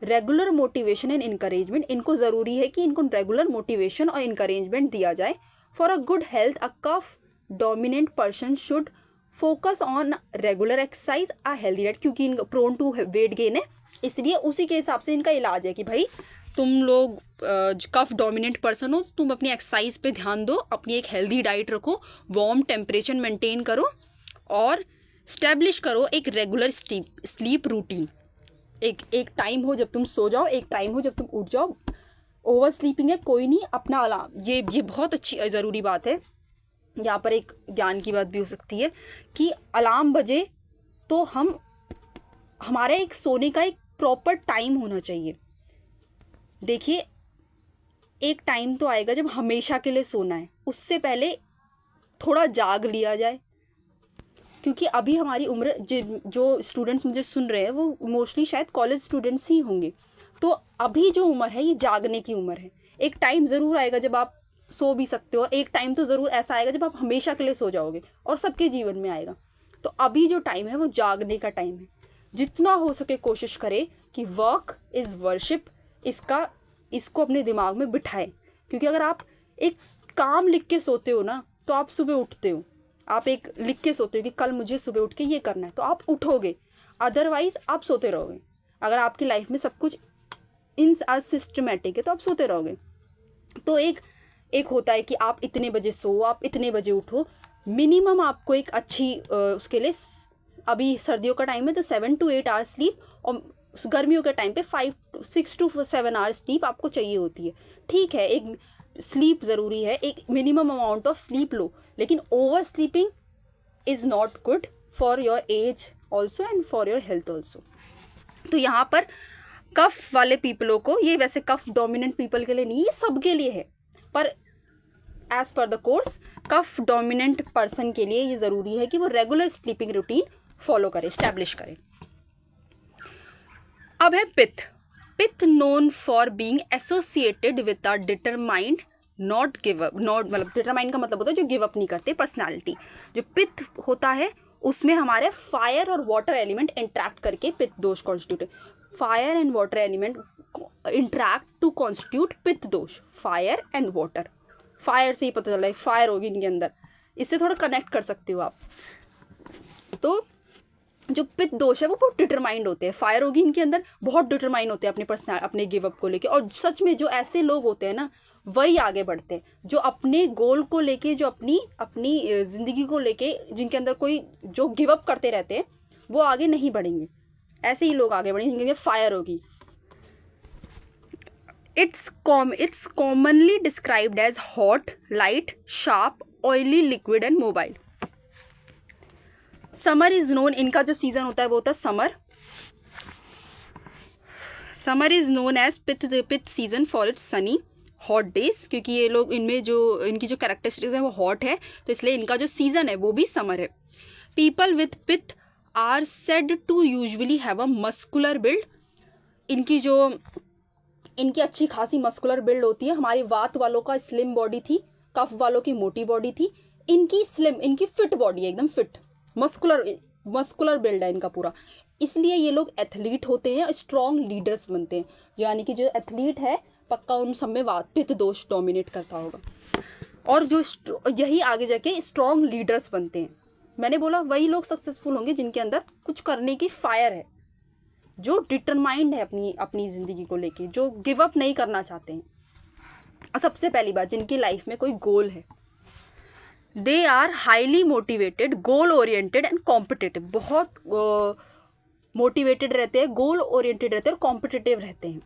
regular motivation and encouragement, इनको ज़रूरी है कि इनको रेगुलर मोटिवेशन और इनकरेजमेंट दिया जाए। For a good health a kapha dominant person should focus on regular exercise a healthy diet, क्योंकि इनका प्रोन टू वेट गेन है, इसलिए उसी के हिसाब से इनका इलाज है कि भाई तुम लोग कफ डोमिनेंट पर्सन हो, तुम अपनी एक्सरसाइज पे ध्यान दो, अपनी एक हेल्दी डाइट रखो, वार्म टेम्परेचर मेंटेन करो और स्टैब्लिश करो एक रेगुलर स्लीप रूटीन। एक टाइम हो जब तुम सो जाओ, एक टाइम हो जब तुम उठ जाओ। ओवर स्लीपिंग है कोई नहीं, अपना अलार्म, ये बहुत अच्छी ज़रूरी बात है। यहाँ पर एक ज्ञान की बात भी हो सकती है कि अलार्म बजे तो हमारे एक सोने का एक प्रॉपर टाइम होना चाहिए। देखिए एक टाइम तो आएगा जब हमेशा के लिए सोना है, उससे पहले थोड़ा जाग लिया जाए, क्योंकि अभी हमारी उम्र, जो स्टूडेंट्स मुझे सुन रहे हैं वो मोस्टली शायद कॉलेज स्टूडेंट्स ही होंगे, तो अभी जो उम्र है ये जागने की उम्र है। एक टाइम ज़रूर आएगा जब आप सो भी सकते हो, एक टाइम तो ज़रूर ऐसा आएगा जब आप हमेशा के लिए सो जाओगे, और सबके जीवन में आएगा। तो अभी जो टाइम है वो जागने का टाइम है। जितना हो सके कोशिश करें कि वर्क इज़ वर्शिप, इसको अपने दिमाग में बिठाएं, क्योंकि अगर आप एक काम लिख के सोते हो ना तो आप सुबह उठते हो, आप एक लिख के सोते हो कि कल मुझे सुबह उठ के ये करना है, तो आप उठोगे, अदरवाइज आप सोते रहोगे। अगर आपकी लाइफ में सब कुछ इन सिस्टमेटिक है तो आप सोते रहोगे। तो एक होता है कि आप इतने बजे सो, आप इतने बजे उठो, मिनिमम आपको एक अच्छी उसके लिए, अभी सर्दियों का टाइम है तो 7 to 8 आवर्स स्लीप, और गर्मियों के टाइम पे 6 to 7 आवर्स स्लीप आपको चाहिए होती है। ठीक है, एक स्लीप ज़रूरी है, एक मिनिमम अमाउंट ऑफ स्लीप लो, लेकिन over sleeping is not good for your age also and for your health also. तो यहाँ पर कफ वाले पीपलों को, ये वैसे कफ डोमिनेंट पीपल के लिए नहीं, ये सबके लिए है, पर as per the course kapha dominant person के लिए ये ज़रूरी है कि वो रेगुलर स्लीपिंग रूटीन फॉलो करे, स्टैब्लिश करे। अब है pitta. Pitta known for being associated with a determined not give up, not मतलब डिटरमाइंड का मतलब होता है जो गिव अप नहीं करते, पर्सनैलिटी। जो पित्त होता है उसमें हमारे फायर और वाटर एलिमेंट इंट्रैक्ट करके पित्त दोष कॉन्स्टिट्यूट है। Fire and water element interact to constitute pitta dosha. Fire and water, fire से ही पता चला है फायर होगी इनके अंदर, इससे थोड़ा कनेक्ट कर सकते हो आप। तो जो पित्त दोष है वो बहुत डिटरमाइंड होते हैं, फायर होगी इनके अंदर, बहुत डिटरमाइंड होते हैं अपने पर्सनल, अपने गिव अप को लेके। और सच में जो ऐसे लोग होते हैं ना वही आगे बढ़ते हैं, जो अपने गोल को लेके, जो अपनी ज़िंदगी को लेके, जिनके अंदर कोई जो गिव अप करते रहते हैं वो आगे नहीं बढ़ेंगे। ऐसे ही लोग आगे बढ़ेंगे जिनके फायर होगी। It's commonly described as hot, light, sharp, oily, liquid and mobile. Summer is known, इनका जो सीजन होता है वो होता है summer. Summer is known as pitta season for its sunny hot days, क्योंकि ये लोग, इनमें जो इनकी जो कैरेक्टरिस्टिक्स है वो हॉट है, तो इसलिए इनका जो सीजन है वो भी समर है। People with pitta are said to usually have a muscular build. इनकी अच्छी खासी मस्कुलर बिल्ड होती है। हमारे वात वालों का स्लिम बॉडी थी, कफ वालों की मोटी बॉडी थी, इनकी स्लिम, इनकी फिट बॉडी है, एकदम फिट, मस्कुलर बिल्ड है इनका पूरा। इसलिए ये लोग एथलीट होते हैं, स्ट्रॉन्ग लीडर्स बनते हैं। यानी कि जो एथलीट है पक्का उन सब में पित्त दोष डोमिनेट करता होगा, और जो यही आगे जाके स्ट्रॉन्ग लीडर्स बनते हैं। मैंने बोला वही लोग सक्सेसफुल होंगे जिनके अंदर कुछ करने की फायर है, जो डिटरमाइंड है अपनी अपनी ज़िंदगी को लेके, जो गिव अप नहीं करना चाहते हैं। और सबसे पहली बात, जिनकी लाइफ में कोई गोल है, they are highly motivated, goal oriented and competitive. बहुत मोटिवेटेड रहते हैं, गोल ओरिएंटेड रहते हैं और कॉम्पिटिटिव रहते हैं।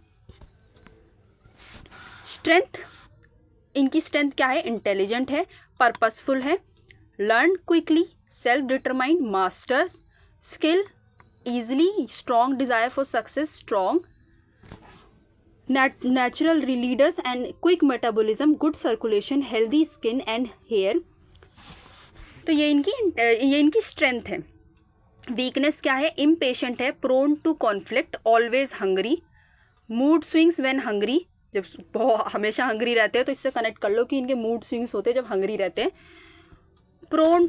स्ट्रेंथ, इनकी स्ट्रेंथ क्या है? इंटेलिजेंट है, पर्पसफुल है, learn quickly, self determined, masters skill easily, strong desire for success, strong natural leaders and quick metabolism, good circulation, healthy skin and hair। तो ये इनकी स्ट्रेंथ है। वीकनेस क्या है? इम्पेशेंट है, prone to conflict, always hungry, mood swings when hungry, जब बहुत हमेशा हंग्री रहते हैं तो इससे कनेक्ट कर लो कि इनके मूड स्विंग्स होते हैं जब हंग्री रहते हैं। Prone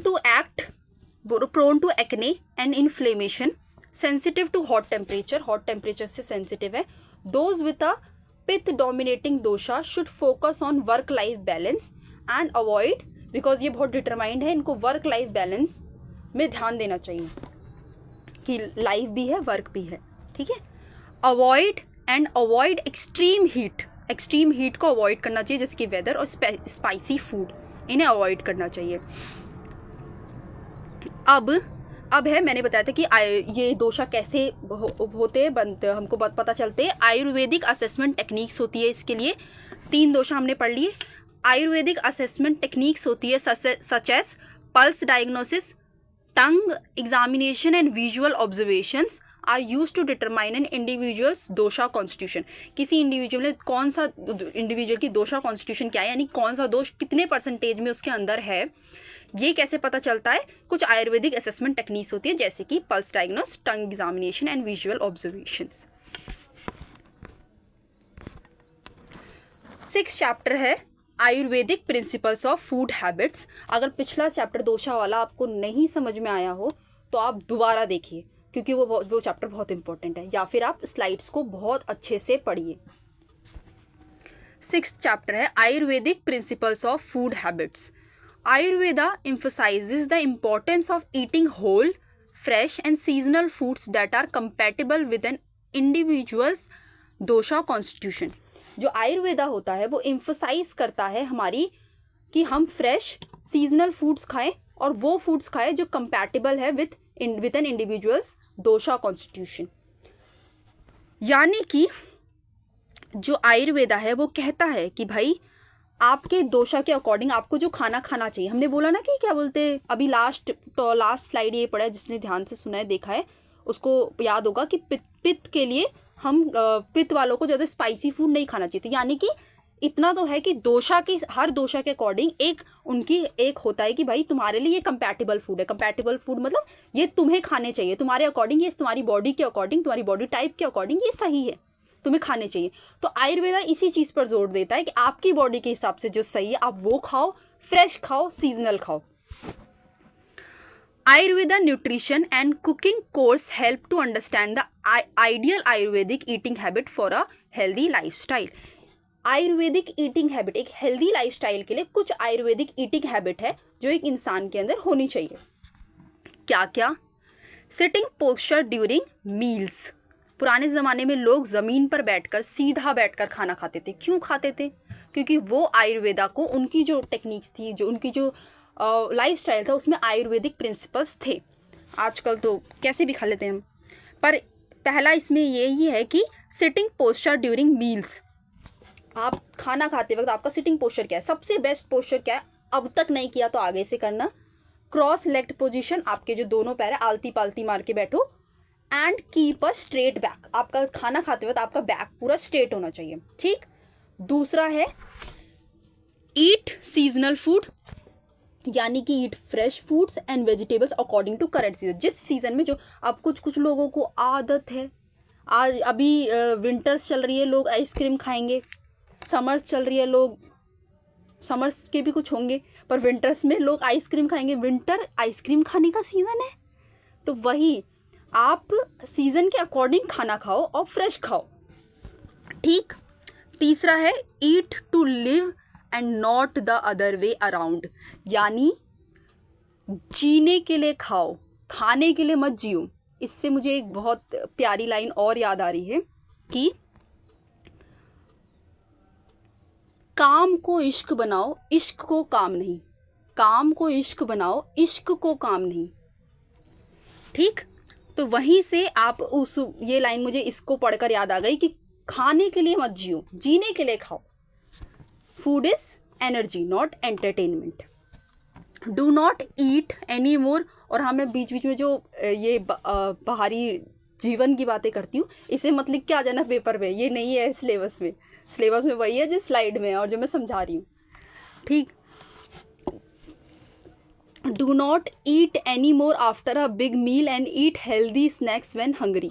to acne and inflammation, sensitive to hot temperature से सेंसिटिव है। Those with a pitta dominating dosha should focus on work life balance and avoid, because ये बहुत डिटरमाइंड है, इनको वर्क लाइफ बैलेंस में ध्यान देना चाहिए कि लाइफ भी है वर्क भी है, ठीक है। अवॉइड एक्सट्रीम हीट को अवॉइड करना चाहिए, जैसे कि वेदर और स्पाइसी फूड, इन्हें अवॉइड करना चाहिए। अब है, मैंने बताया था कि ये दोषा कैसे होते बनते, हमको पता चलते हैं। आयुर्वेदिक असेसमेंट टेक्निक्स होती है इसके लिए। 3 दोषा हमने पढ़ लिए। आयुर्वेदिक असेसमेंट टेक्निक्स होती है such as pulse diagnosis, tongue examination and visual observations are use to determine an individual's dosha constitution. किसी इंडिविजुअल ने कौन सा इंडिविजुअल की दोषा कॉन्स्टिट्यूशन क्या है, यानी कौन सा दोष कितने % में उसके अंदर है, ये कैसे पता चलता है? कुछ आयुर्वेदिक असेसमेंट टेक्निक्स होती है, जैसे कि pulse diagnose, tongue examination and visual observations. 6th chapter है Ayurvedic principles of food habits. अगर पिछला चैप्टर दोषा वाला आपको नहीं समझ में आया हो तो आप दोबारा देखिए, क्योंकि वो चैप्टर बहुत इंपॉर्टेंट है, या फिर आप स्लाइड्स को बहुत अच्छे से पढ़िए। 6th चैप्टर है Ayurvedic principles of food habits. Ayurveda emphasizes the importance of eating whole, fresh and seasonal foods that are compatible with an individual's dosha constitution। जो आयुर्वेदा होता है वो एम्फसाइज करता है हमारी कि हम फ्रेश सीजनल फूड्स खाएं और वो फूड्स खाएं जो कंपैटिबल है with N individual's dosha constitution. यानी कि जो आयुर्वेदा है वो कहता है कि भाई आपके दोषा के अकॉर्डिंग आपको जो खाना खाना चाहिए। हमने बोला ना कि क्या बोलते, अभी लास्ट स्लाइड ये पढ़ा है, जिसने ध्यान से सुना है देखा है उसको याद होगा कि पित्त के लिए हम पित्त वालों को ज़्यादा स्पाइसी फूड नहीं खाना चाहिए। तो यानी कि इतना तो है कि हर दोषा के अकॉर्डिंग एक होता है कि भाई तुम्हारे लिए ये कंपैटिबल फूड है। कंपैटिबल फूड मतलब ये तुम्हें खाने चाहिए, तुम्हारे अकॉर्डिंग, ये तुम्हारी बॉडी के अकॉर्डिंग, तुम्हारी बॉडी टाइप के अकॉर्डिंग ये सही है, तुम्हें खाने चाहिए। तो आयुर्वेदा इसी चीज़ पर जोर देता है कि आपकी बॉडी के हिसाब से जो सही है आप वो खाओ, फ्रेश खाओ, सीजनल खाओ। Ayurveda nutrition and cooking course help to understand the ideal Ayurvedic eating habit for a healthy lifestyle। Ayurvedic eating habit, एक हेल्दी लाइफस्टाइल के लिए कुछ आयुर्वेदिक ईटिंग हैबिट है जो एक इंसान के अंदर होनी चाहिए। क्या क्या? Sitting posture during meals. पुराने ज़माने में लोग ज़मीन पर बैठकर, सीधा बैठकर खाना खाते थे। क्यों खाते थे? क्योंकि वो आयुर्वेदा को, उनकी जो टेक्निक्स थी, जो उनकी जो लाइफस्टाइल था, उसमें आयुर्वेदिक प्रिंसिपल्स थे। आजकल तो कैसे भी खा लेते हैं हम, पर पहला इसमें यही है कि सिटिंग पोस्चर ड्यूरिंग मील्स। आप खाना खाते वक्त आपका सिटिंग पोस्चर क्या है? सबसे बेस्ट पोस्चर क्या है? अब तक नहीं किया तो आगे से करना। क्रॉस लेग्ड पोजीशन, आपके जो दोनों पैर है आलती पालती मार के बैठो। And keep a straight back, आपका खाना खाते वक्त आपका बैक पूरा स्ट्रेट होना चाहिए, ठीक। दूसरा है ईट सीजनल फूड, यानी कि eat fresh foods and vegetables according to current season. जिस सीजन में जो, अब कुछ लोगों को आदत है, आज अभी विंटर्स चल रही है, लोग आइसक्रीम खाएंगे। समर्स चल रही है, लोग समर्स के भी कुछ होंगे, पर विंटर्स में लोग आइसक्रीम खाएंगे। विंटर आइसक्रीम खाने का सीज़न है, तो वही आप सीज़न के अकॉर्डिंग खाना खाओ और फ्रेश खाओ, ठीक। तीसरा है eat to live and not the other way around, यानी जीने के लिए खाओ, खाने के लिए मत जियो। इससे मुझे एक बहुत प्यारी लाइन और याद आ रही है कि काम को इश्क बनाओ, इश्क को काम नहीं। काम को इश्क बनाओ, इश्क को काम नहीं। ठीक, तो वहीं से आप उस ये लाइन मुझे इसको पढ़कर याद आ गई कि खाने के लिए मत जियो, जीने के लिए खाओ। Food is energy not entertainment. Do not eat any मोर। और हाँ, मैं बीच बीच में जो ये बाहरी जीवन की बातें करती हूँ, इसे मत लिख के आ जाना पेपर पे, ये नहीं है सिलेबस में। सिलेबस में वही है जो स्लाइड में है और जो मैं समझा रही हूँ। ठीक, do not eat any more after a big meal and eat healthy snacks when hungry.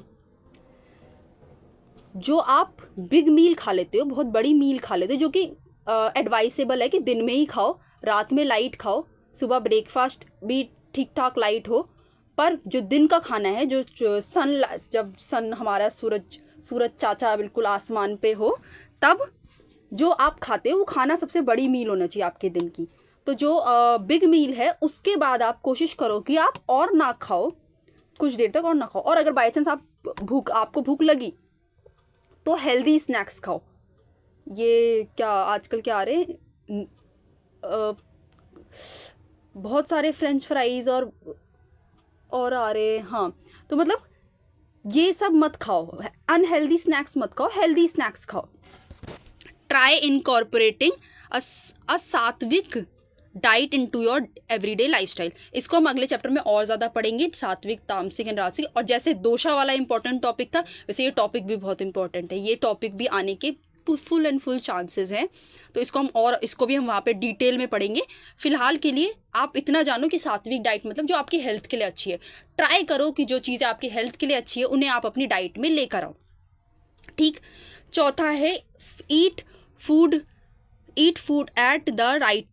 जो आप बिग मील खा लेते हो, बहुत बड़ी मील खा लेते हो, जो कि एडवाइसेबल है कि दिन में ही खाओ, रात में लाइट खाओ, सुबह ब्रेकफास्ट भी ठीक ठाक लाइट हो, पर जो दिन का खाना है, जो जब सन हमारा सूरज चाचा बिल्कुल आसमान पे हो, तब जो आप खाते हो वो खाना सबसे बड़ी मील होना चाहिए आपके दिन की। तो जो बिग मील है उसके बाद आप कोशिश करो कि आप और ना खाओ, कुछ देर तक और ना खाओ। और अगर बाई चांस आपको भूख लगी तो हेल्दी स्नैक्स खाओ। ये क्या आजकल क्या आ रहे हैं, बहुत सारे फ्रेंच फ्राइज और आ रहे हैं। हाँ, तो मतलब ये सब मत खाओ, अनहेल्दी स्नैक्स मत खाओ, हेल्दी स्नैक्स खाओ। ट्राई इनकॉर्पोरेटिंग अ सात्विक diet into your everyday lifestyle. इसको हम अगले चैप्टर में और ज़्यादा पढ़ेंगे, सात्विक, तामसिक एंड राजसिक। और जैसे दोषा वाला इंपॉर्टेंट टॉपिक था, वैसे ये टॉपिक भी बहुत इंपॉर्टेंट है। ये टॉपिक भी आने के फुल चांसेस हैं, तो इसको भी हम वहाँ पे डिटेल में पढ़ेंगे। फिलहाल के लिए आप इतना जानो कि सात्विक डाइट मतलब जो आपकी हेल्थ के लिए अच्छी है। ट्राई करो कि जो चीज़ें आपकी हेल्थ के लिए अच्छी है उन्हें आप अपनी डाइट में लेकर आओ। ठीक, चौथा है eat food at the right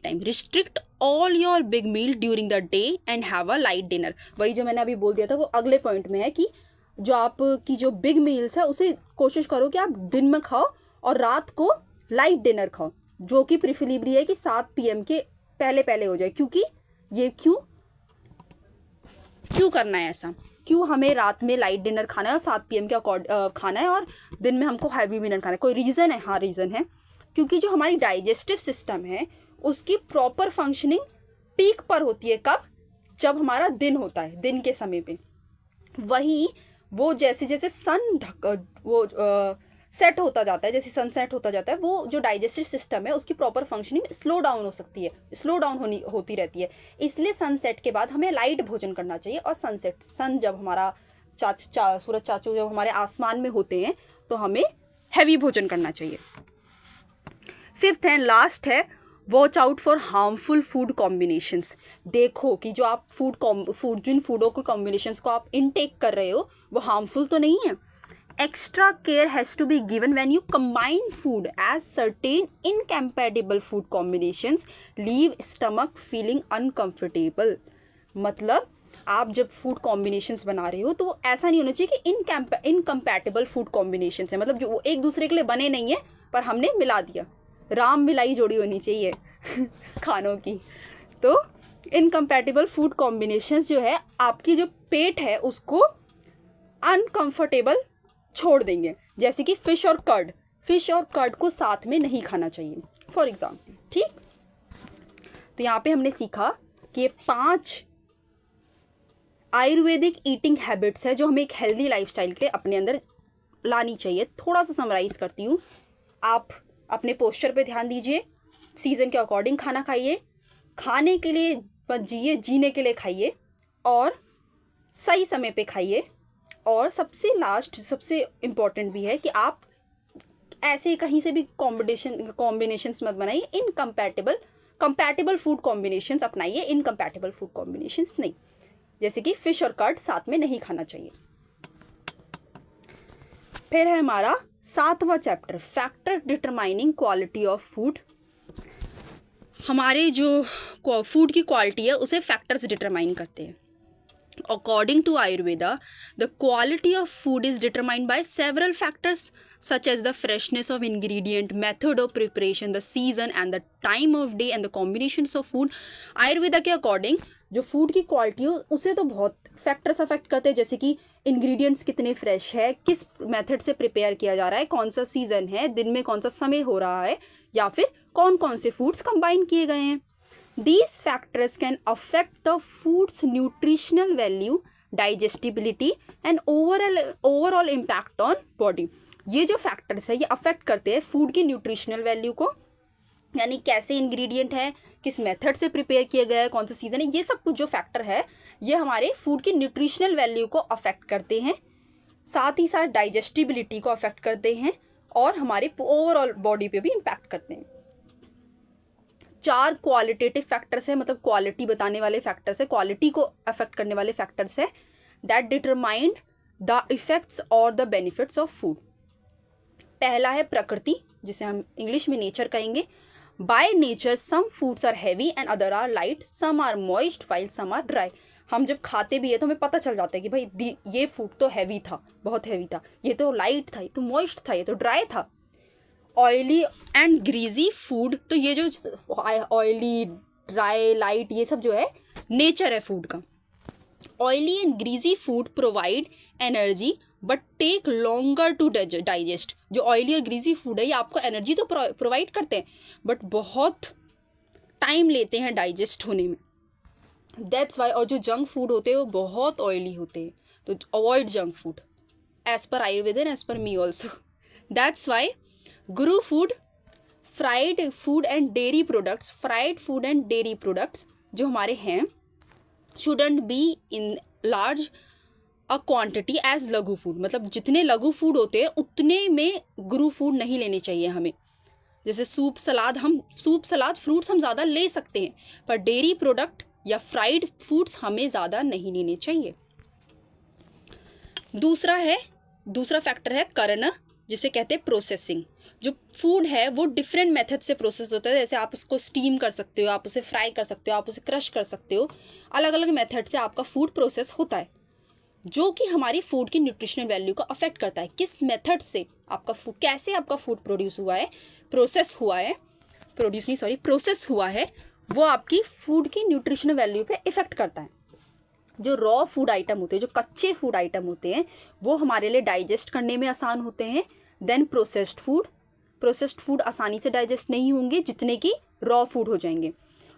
time. Restrict all your big meal during the day and have a light dinner. वही जो मैंने अभी बोल दिया था वो अगले पॉइंट में है कि जो आपकी जो बिग मील्स है उसे कोशिश करो कि आप दिन में खाओ और रात को लाइट डिनर खाओ, जो कि प्रिफरेबली है कि 7 PM के पहले हो जाए। क्योंकि ये क्यों करना है ऐसा, क्यों हमें रात में लाइट डिनर खाना है और 7 PM के खाना है और दिन में हमको हैवी डिनर खाना है? कोई रीज़न है? हाँ, रीज़न है, क्योंकि जो हमारी डाइजेस्टिव सिस्टम है उसकी प्रॉपर फंक्शनिंग पीक पर होती है। कब? जब हमारा दिन होता है, दिन के समय पे। वहीं वो जैसे जैसे सेट होता जाता है, जैसे सन सेट होता जाता है, वो जो डाइजेस्टिव सिस्टम है उसकी प्रॉपर फंक्शनिंग स्लो डाउन हो सकती है, स्लो डाउन होती रहती है। इसलिए सनसेट के बाद हमें लाइट भोजन करना चाहिए। और सन जब हमारा सूरज चाचू जब हमारे आसमान में होते हैं तो हमें हैवी भोजन करना चाहिए। 5th एंड लास्ट है watch out for harmful food combinations. देखो कि जो आप जिन फूडों के कॉम्बिनेशंस को आप इनटेक कर रहे हो वो हार्मफुल तो नहीं है। Extra care has to be given when you combine food as certain incompatible food combinations leave stomach feeling uncomfortable. मतलब आप जब फूड कॉम्बिनेशंस बना रहे हो तो वो ऐसा नहीं होना चाहिए कि इनकम्पैटिबल फूड कॉम्बिनेशंस है, मतलब जो वो एक दूसरे के लिए बने नहीं है पर हमने मिला दिया। राम मिलाई जोड़ी होनी चाहिए खानों की। तो इनकम्पैटिबल फूड कॉम्बिनेशंस जो है आपकी जो पेट है उसको अनकंफर्टेबल छोड़ देंगे। जैसे कि फिश और कर्ड को साथ में नहीं खाना चाहिए फॉर एग्जाम्पल। ठीक, तो यहाँ पे हमने सीखा कि ये 5 आयुर्वेदिक ईटिंग हैबिट्स है जो हमें एक हेल्दी लाइफस्टाइल के लिए अपने अंदर लानी चाहिए। थोड़ा सा समराइज करती हूँ। आप अपने पोस्चर पे ध्यान दीजिए, सीज़न के अकॉर्डिंग खाना खाइए, खाने के लिए मत जिए, जीने के लिए खाइए, और सही समय पे खाइए। और सबसे इम्पॉर्टेंट भी है कि आप ऐसे कहीं से भी कॉम्बिनेशंस मत बनाइए। कंपैटिबल फूड कॉम्बिनेशंस अपनाइए, इनकम्पैटिबल फूड कॉम्बिनेशंस नहीं। जैसे कि फिश और कर्ड साथ में नहीं खाना चाहिए। फिर है हमारा 7वां chapter, factor determining quality of food. हमारे जो फूड की क्वालिटी है उसे फैक्टर्स डिटरमाइन करते हैं। According to Ayurveda, the quality of food is determined by several factors such as the freshness of ingredient, method of preparation, the season and the time of day and the combinations of food. Ayurveda के according जो food की quality हो उसे तो बहुत factors affect करते हैं, जैसे कि इंग्रेडिएंट्स कितने फ्रेश है, किस मेथड से प्रिपेयर किया जा रहा है, कौन सा सीज़न है, दिन में कौन सा समय हो रहा है, या फिर कौन कौन से फूड्स कंबाइन किए गए हैं. These factors can affect the food's nutritional value, digestibility and overall impact on body. ये जो फैक्टर्स है ये अफेक्ट करते हैं फूड की न्यूट्रिशनल वैल्यू को, यानी कैसे इंग्रेडिएंट है, किस मेथड से प्रिपेयर किया गया है, कौन सा सीजन है, ये सब कुछ जो फैक्टर है ये हमारे फूड की न्यूट्रिशनल वैल्यू को अफेक्ट करते हैं. साथ ही साथ डाइजेस्टिबिलिटी को अफेक्ट करते हैं और हमारे ओवरऑल बॉडी पे भी इम्पैक्ट करते हैं. 4 क्वालिटेटिव फैक्टर्स है, मतलब क्वालिटी बताने वाले फैक्टर्स है, क्वालिटी को अफेक्ट करने वाले फैक्टर्स है, दैट डिटरमाइंड द इफेक्ट्स और द बेनिफिट्स ऑफ फूड. पहला है प्रकृति, जिसे हम इंग्लिश में नेचर कहेंगे. By nature some foods are heavy and other are light, some are moist while some are dry. हम जब खाते भी है तो हमें पता चल जाता है कि भाई ये फूड तो हैवी था, बहुत हैवी था, ये तो लाइट था, ये तो मॉइस्ट था, ये तो ड्राई था. ऑयली एंड ग्रीजी फूड, तो ये जो ऑयली, ड्राई, लाइट, ये सब जो है नेचर है फूड का. Oily and greasy food provide energy but take longer to digest. जो ऑयली और ग्रीजी फूड है ये आपको एनर्जी तो प्रोवाइड करते हैं बट बहुत टाइम लेते हैं डाइजेस्ट होने में. That's why. और जो जंक फूड होते हैं वो बहुत ऑयली होते हैं, तो avoid junk food as per Ayurveda and as per me also. That's why guru food, fried food and dairy products जो हमारे हैं shouldn't be in large a quantity as laghu food. मतलब जितने लघु फूड होते हैं उतने में गुरु फूड नहीं लेने चाहिए हमें. जैसे सूप सलाद फ्रूट्स हम ज़्यादा ले सकते हैं, पर डेयरी प्रोडक्ट या फ्राइड फूड्स हमें ज़्यादा नहीं लेने चाहिए. दूसरा फैक्टर है करना, जिसे कहते हैं प्रोसेसिंग. जो फूड है वो डिफरेंट मेथड से प्रोसेस होता है. जैसे आप उसको स्टीम कर सकते हो, आप उसे फ्राई कर सकते हो, आप उसे क्रश कर सकते हो. अलग अलग मेथड से आपका फूड प्रोसेस होता है, जो कि हमारी फूड की न्यूट्रिशनल वैल्यू को अफेक्ट करता है. किस मेथड से आपका फूड, कैसे आपका फूड प्रोसेस हुआ है, वो आपकी फूड की न्यूट्रिशनल वैल्यू पे इफेक्ट करता है. जो रॉ फूड आइटम होते हैं, जो कच्चे फूड आइटम होते हैं, वो हमारे लिए डाइजेस्ट करने में आसान होते हैं. देन प्रोसेस्ड फूड आसानी से डाइजेस्ट नहीं होंगे जितने कि रॉ फूड हो जाएंगे.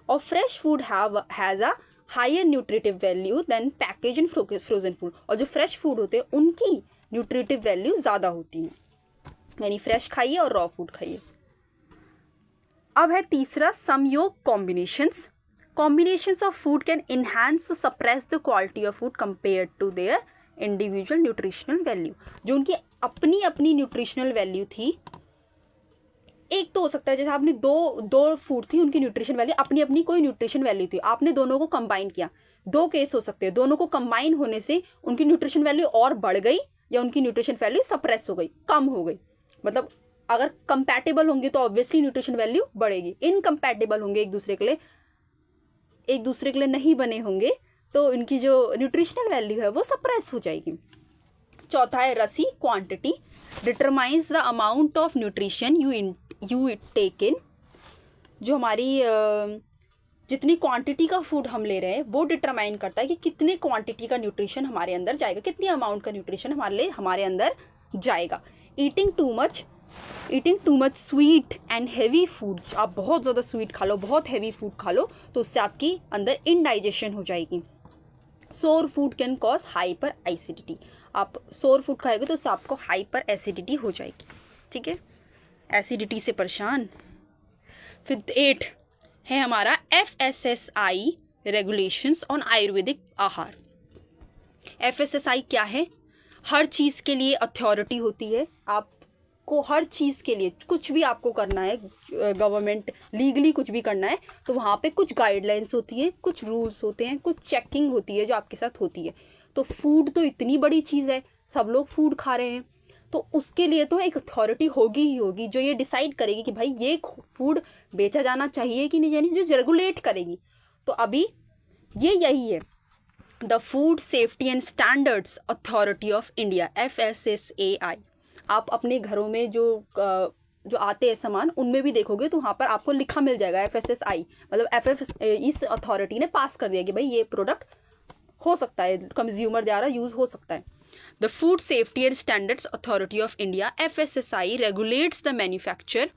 और fresh food has a higher nutritive value than package and frozen food. और जो फ्रेश फूड होते हैं उनकी न्यूट्रिटिव वैल्यू ज़्यादा होती है, यानी फ्रेश खाइए और रॉ फूड खाइए. अब है तीसरा samyog combinations of food can enhance और suppress the quality of food compare to their individual nutritional value. जो उनकी अपनी अपनी न्यूट्रिशनल वैल्यू थी, एक तो हो सकता है जैसे आपने दो फूड थी, उनकी न्यूट्रिशन वैल्यू अपनी अपनी कोई न्यूट्रिशन वैल्यू थी, आपने दोनों को कंबाइन किया. 2 केस हो सकते हैं, दोनों को कंबाइन होने से उनकी न्यूट्रिशन वैल्यू और बढ़ गई या उनकी न्यूट्रिशन वैल्यू सप्रेस हो गई, कम हो गई. मतलब अगर कंपैटिबल होंगे तो ऑब्वियसली न्यूट्रिशन वैल्यू बढ़ेगी. इनकम्पैटिबल होंगे, एक दूसरे के लिए नहीं बने होंगे, तो इनकी जो न्यूट्रिशनल वैल्यू है वो सप्रेस हो जाएगी. चौथा है रसी, quantity determines the amount of nutrition you take in. जो हमारी जितनी क्वांटिटी का फूड हम ले रहे हैं वो डिटरमाइन करता है कि कितने क्वांटिटी का न्यूट्रिशन हमारे अंदर जाएगा, कितनी अमाउंट का न्यूट्रिशन हमारे अंदर जाएगा. Eating too much sweet and heavy food, आप बहुत ज़्यादा स्वीट खा लो, बहुत हैवी फूड खा लो, तो उससे आपकी अंदर इनडाइजेशन हो जाएगी. सोर food can cause hyper acidity. आप सोर फूड खाएंगे तो उससे आपको हाइपर एसिडिटी हो जाएगी. ठीक है, एसिडिटी से परेशान. फिर 8 है हमारा FSSAI रेगुलेशंस ऑन आयुर्वेदिक आहार. FSSAI क्या है? हर चीज़ के लिए अथॉरिटी होती है. आपको हर चीज़ के लिए कुछ भी आपको करना है, गवर्नमेंट लीगली कुछ भी करना है, तो वहाँ पे कुछ गाइडलाइंस होती है, कुछ रूल्स होते हैं, कुछ चेकिंग होती है जो आपके साथ होती है. तो फूड तो इतनी बड़ी चीज़ है, सब लोग फूड खा रहे हैं, तो उसके लिए तो एक अथॉरिटी होगी ही होगी जो ये डिसाइड करेगी कि भाई ये फूड बेचा जाना चाहिए कि नहीं, यानी जो रेगुलेट करेगी. तो अभी यही है, the food safety and standards authority of India, FSSAI. आप अपने घरों में जो जो आते हैं सामान उनमें भी देखोगे तो वहाँ पर आपको लिखा मिल जाएगा FSSAI, मतलब इस अथॉरिटी ने पास कर दिया कि भाई ये प्रोडक्ट हो सकता है, कंज्यूमर द्वारा यूज़ हो सकता है। The food safety and standards authority of India FSSAI regulates the manufacture,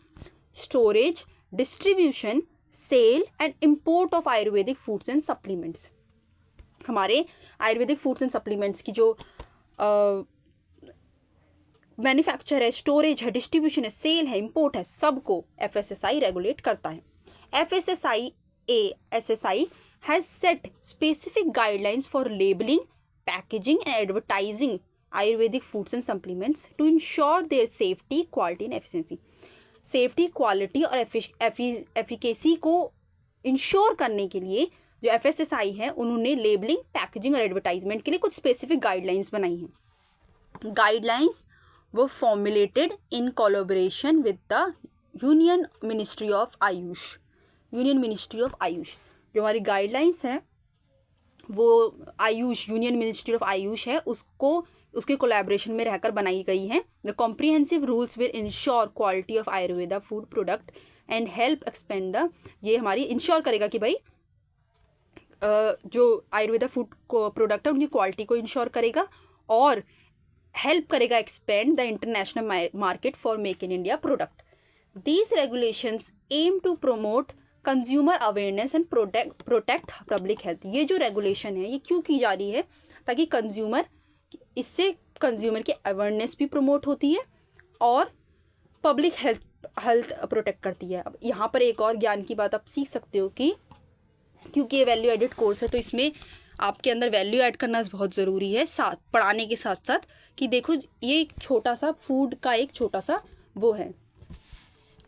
storage, distribution, sale and import of Ayurvedic foods and supplements. हमारे आयुर्वेदिक फूड्स एंड सप्लीमेंट्स की जो मैन्युफैक्चर है, स्टोरेज है, डिस्ट्रीब्यूशन है, सेल है, इंपोर्ट है, सबको FSSAI रेगुलेट करता है। FSSAI has set specific guidelines for labelling, packaging and advertising Ayurvedic foods and supplements to ensure their safety, quality and efficiency. Safety, quality और एफिकेसी को इंश्योर करने के लिए जो FSSAI है उन्होंने लेबलिंग, पैकेजिंग और एडवर्टाइजमेंट के लिए कुछ स्पेसिफिक गाइडलाइंस बनाई हैं। गाइडलाइंस वो formulated in collaboration with the union ministry of Ayush. जो हमारी गाइडलाइंस हैं वो Ayush, union ministry of Ayush है, उसके कोलैबोरेशन में रहकर बनाई गई हैं। The comprehensive rules will ensure quality of Ayurveda food product and help expand the, ये हमारी इंश्योर करेगा कि भाई जो आयुर्वेदा फूड को प्रोडक्ट है उनकी क्वालिटी को इंश्योर करेगा और हेल्प करेगा expand the international market for make in India product. These regulations aim to promote consumer awareness and protect public health. ये जो रेगुलेशन है ये क्यों की जा रही है? ताकि इससे कंज्यूमर की अवेयरनेस भी प्रमोट होती है और पब्लिक हेल्थ प्रोटेक्ट करती है। अब यहाँ पर एक और ज्ञान की बात आप सीख सकते हो कि क्योंकि ये वैल्यू एडिड कोर्स है तो इसमें आपके अंदर वैल्यू ऐड करना बहुत ज़रूरी है, साथ पढ़ाने के साथ साथ कि देखो ये एक छोटा सा फूड का एक छोटा सा वो है,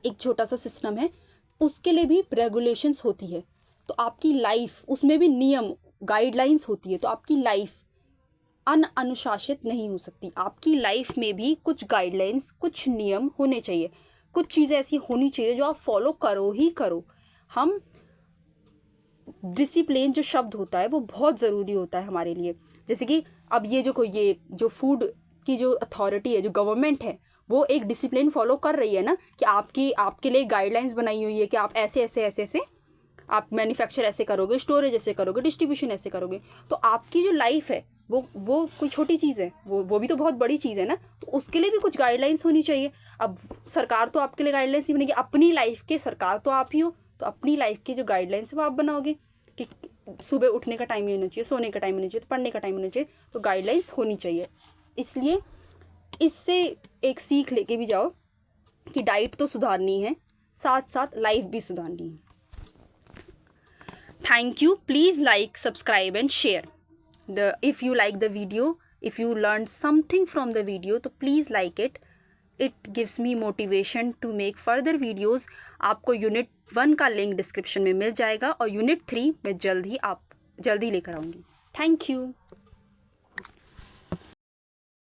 एक छोटा सा सिस्टम है, उसके लिए भी रेगुलेशंस होती है। तो आपकी लाइफ उसमें भी नियम, गाइडलाइंस होती है, तो आपकी लाइफ अनुशासित नहीं हो सकती। आपकी लाइफ में भी कुछ गाइडलाइंस, कुछ नियम होने चाहिए, कुछ चीज़ें ऐसी होनी चाहिए जो आप फॉलो करो ही करो। हम डिसिप्लिन जो शब्द होता है वो बहुत ज़रूरी होता है हमारे लिए। जैसे कि अब ये जो फूड की जो अथॉरिटी है, जो गवर्नमेंट है, वो एक डिसिप्लिन फॉलो कर रही है ना कि आपके लिए गाइडलाइंस बनाई हुई है कि आप ऐसे आप मैन्युफैक्चर ऐसे करोगे, स्टोरेज ऐसे करोगे, डिस्ट्रीब्यूशन ऐसे करोगे। तो आपकी जो लाइफ है वो कोई छोटी चीज़ है, वो भी तो बहुत बड़ी चीज़ है ना, तो उसके लिए भी कुछ गाइडलाइंस होनी चाहिए। अब सरकार तो आपके लिए गाइडलाइंस नहीं बनेगी, अपनी लाइफ के सरकार तो आप ही हो, तो अपनी लाइफ की जो गाइडलाइंस है वो आप बनाओगे कि सुबह उठने का टाइम होना चाहिए, सोने का टाइम होना चाहिए, तो पढ़ने का टाइम होना चाहिए, तो गाइडलाइंस होनी चाहिए। इसलिए इससे एक सीख लेके भी जाओ कि डाइट तो सुधारनी है, साथ साथ लाइफ भी सुधारनी है। Thank you. Please like, subscribe and share if you like the video, if you learned something from the video, तो please like it. It gives me motivation to make further videos. आपको unit 1 का link description में मिल जाएगा और unit 3 मैं जल्दी लेकर आऊँगी। Thank you.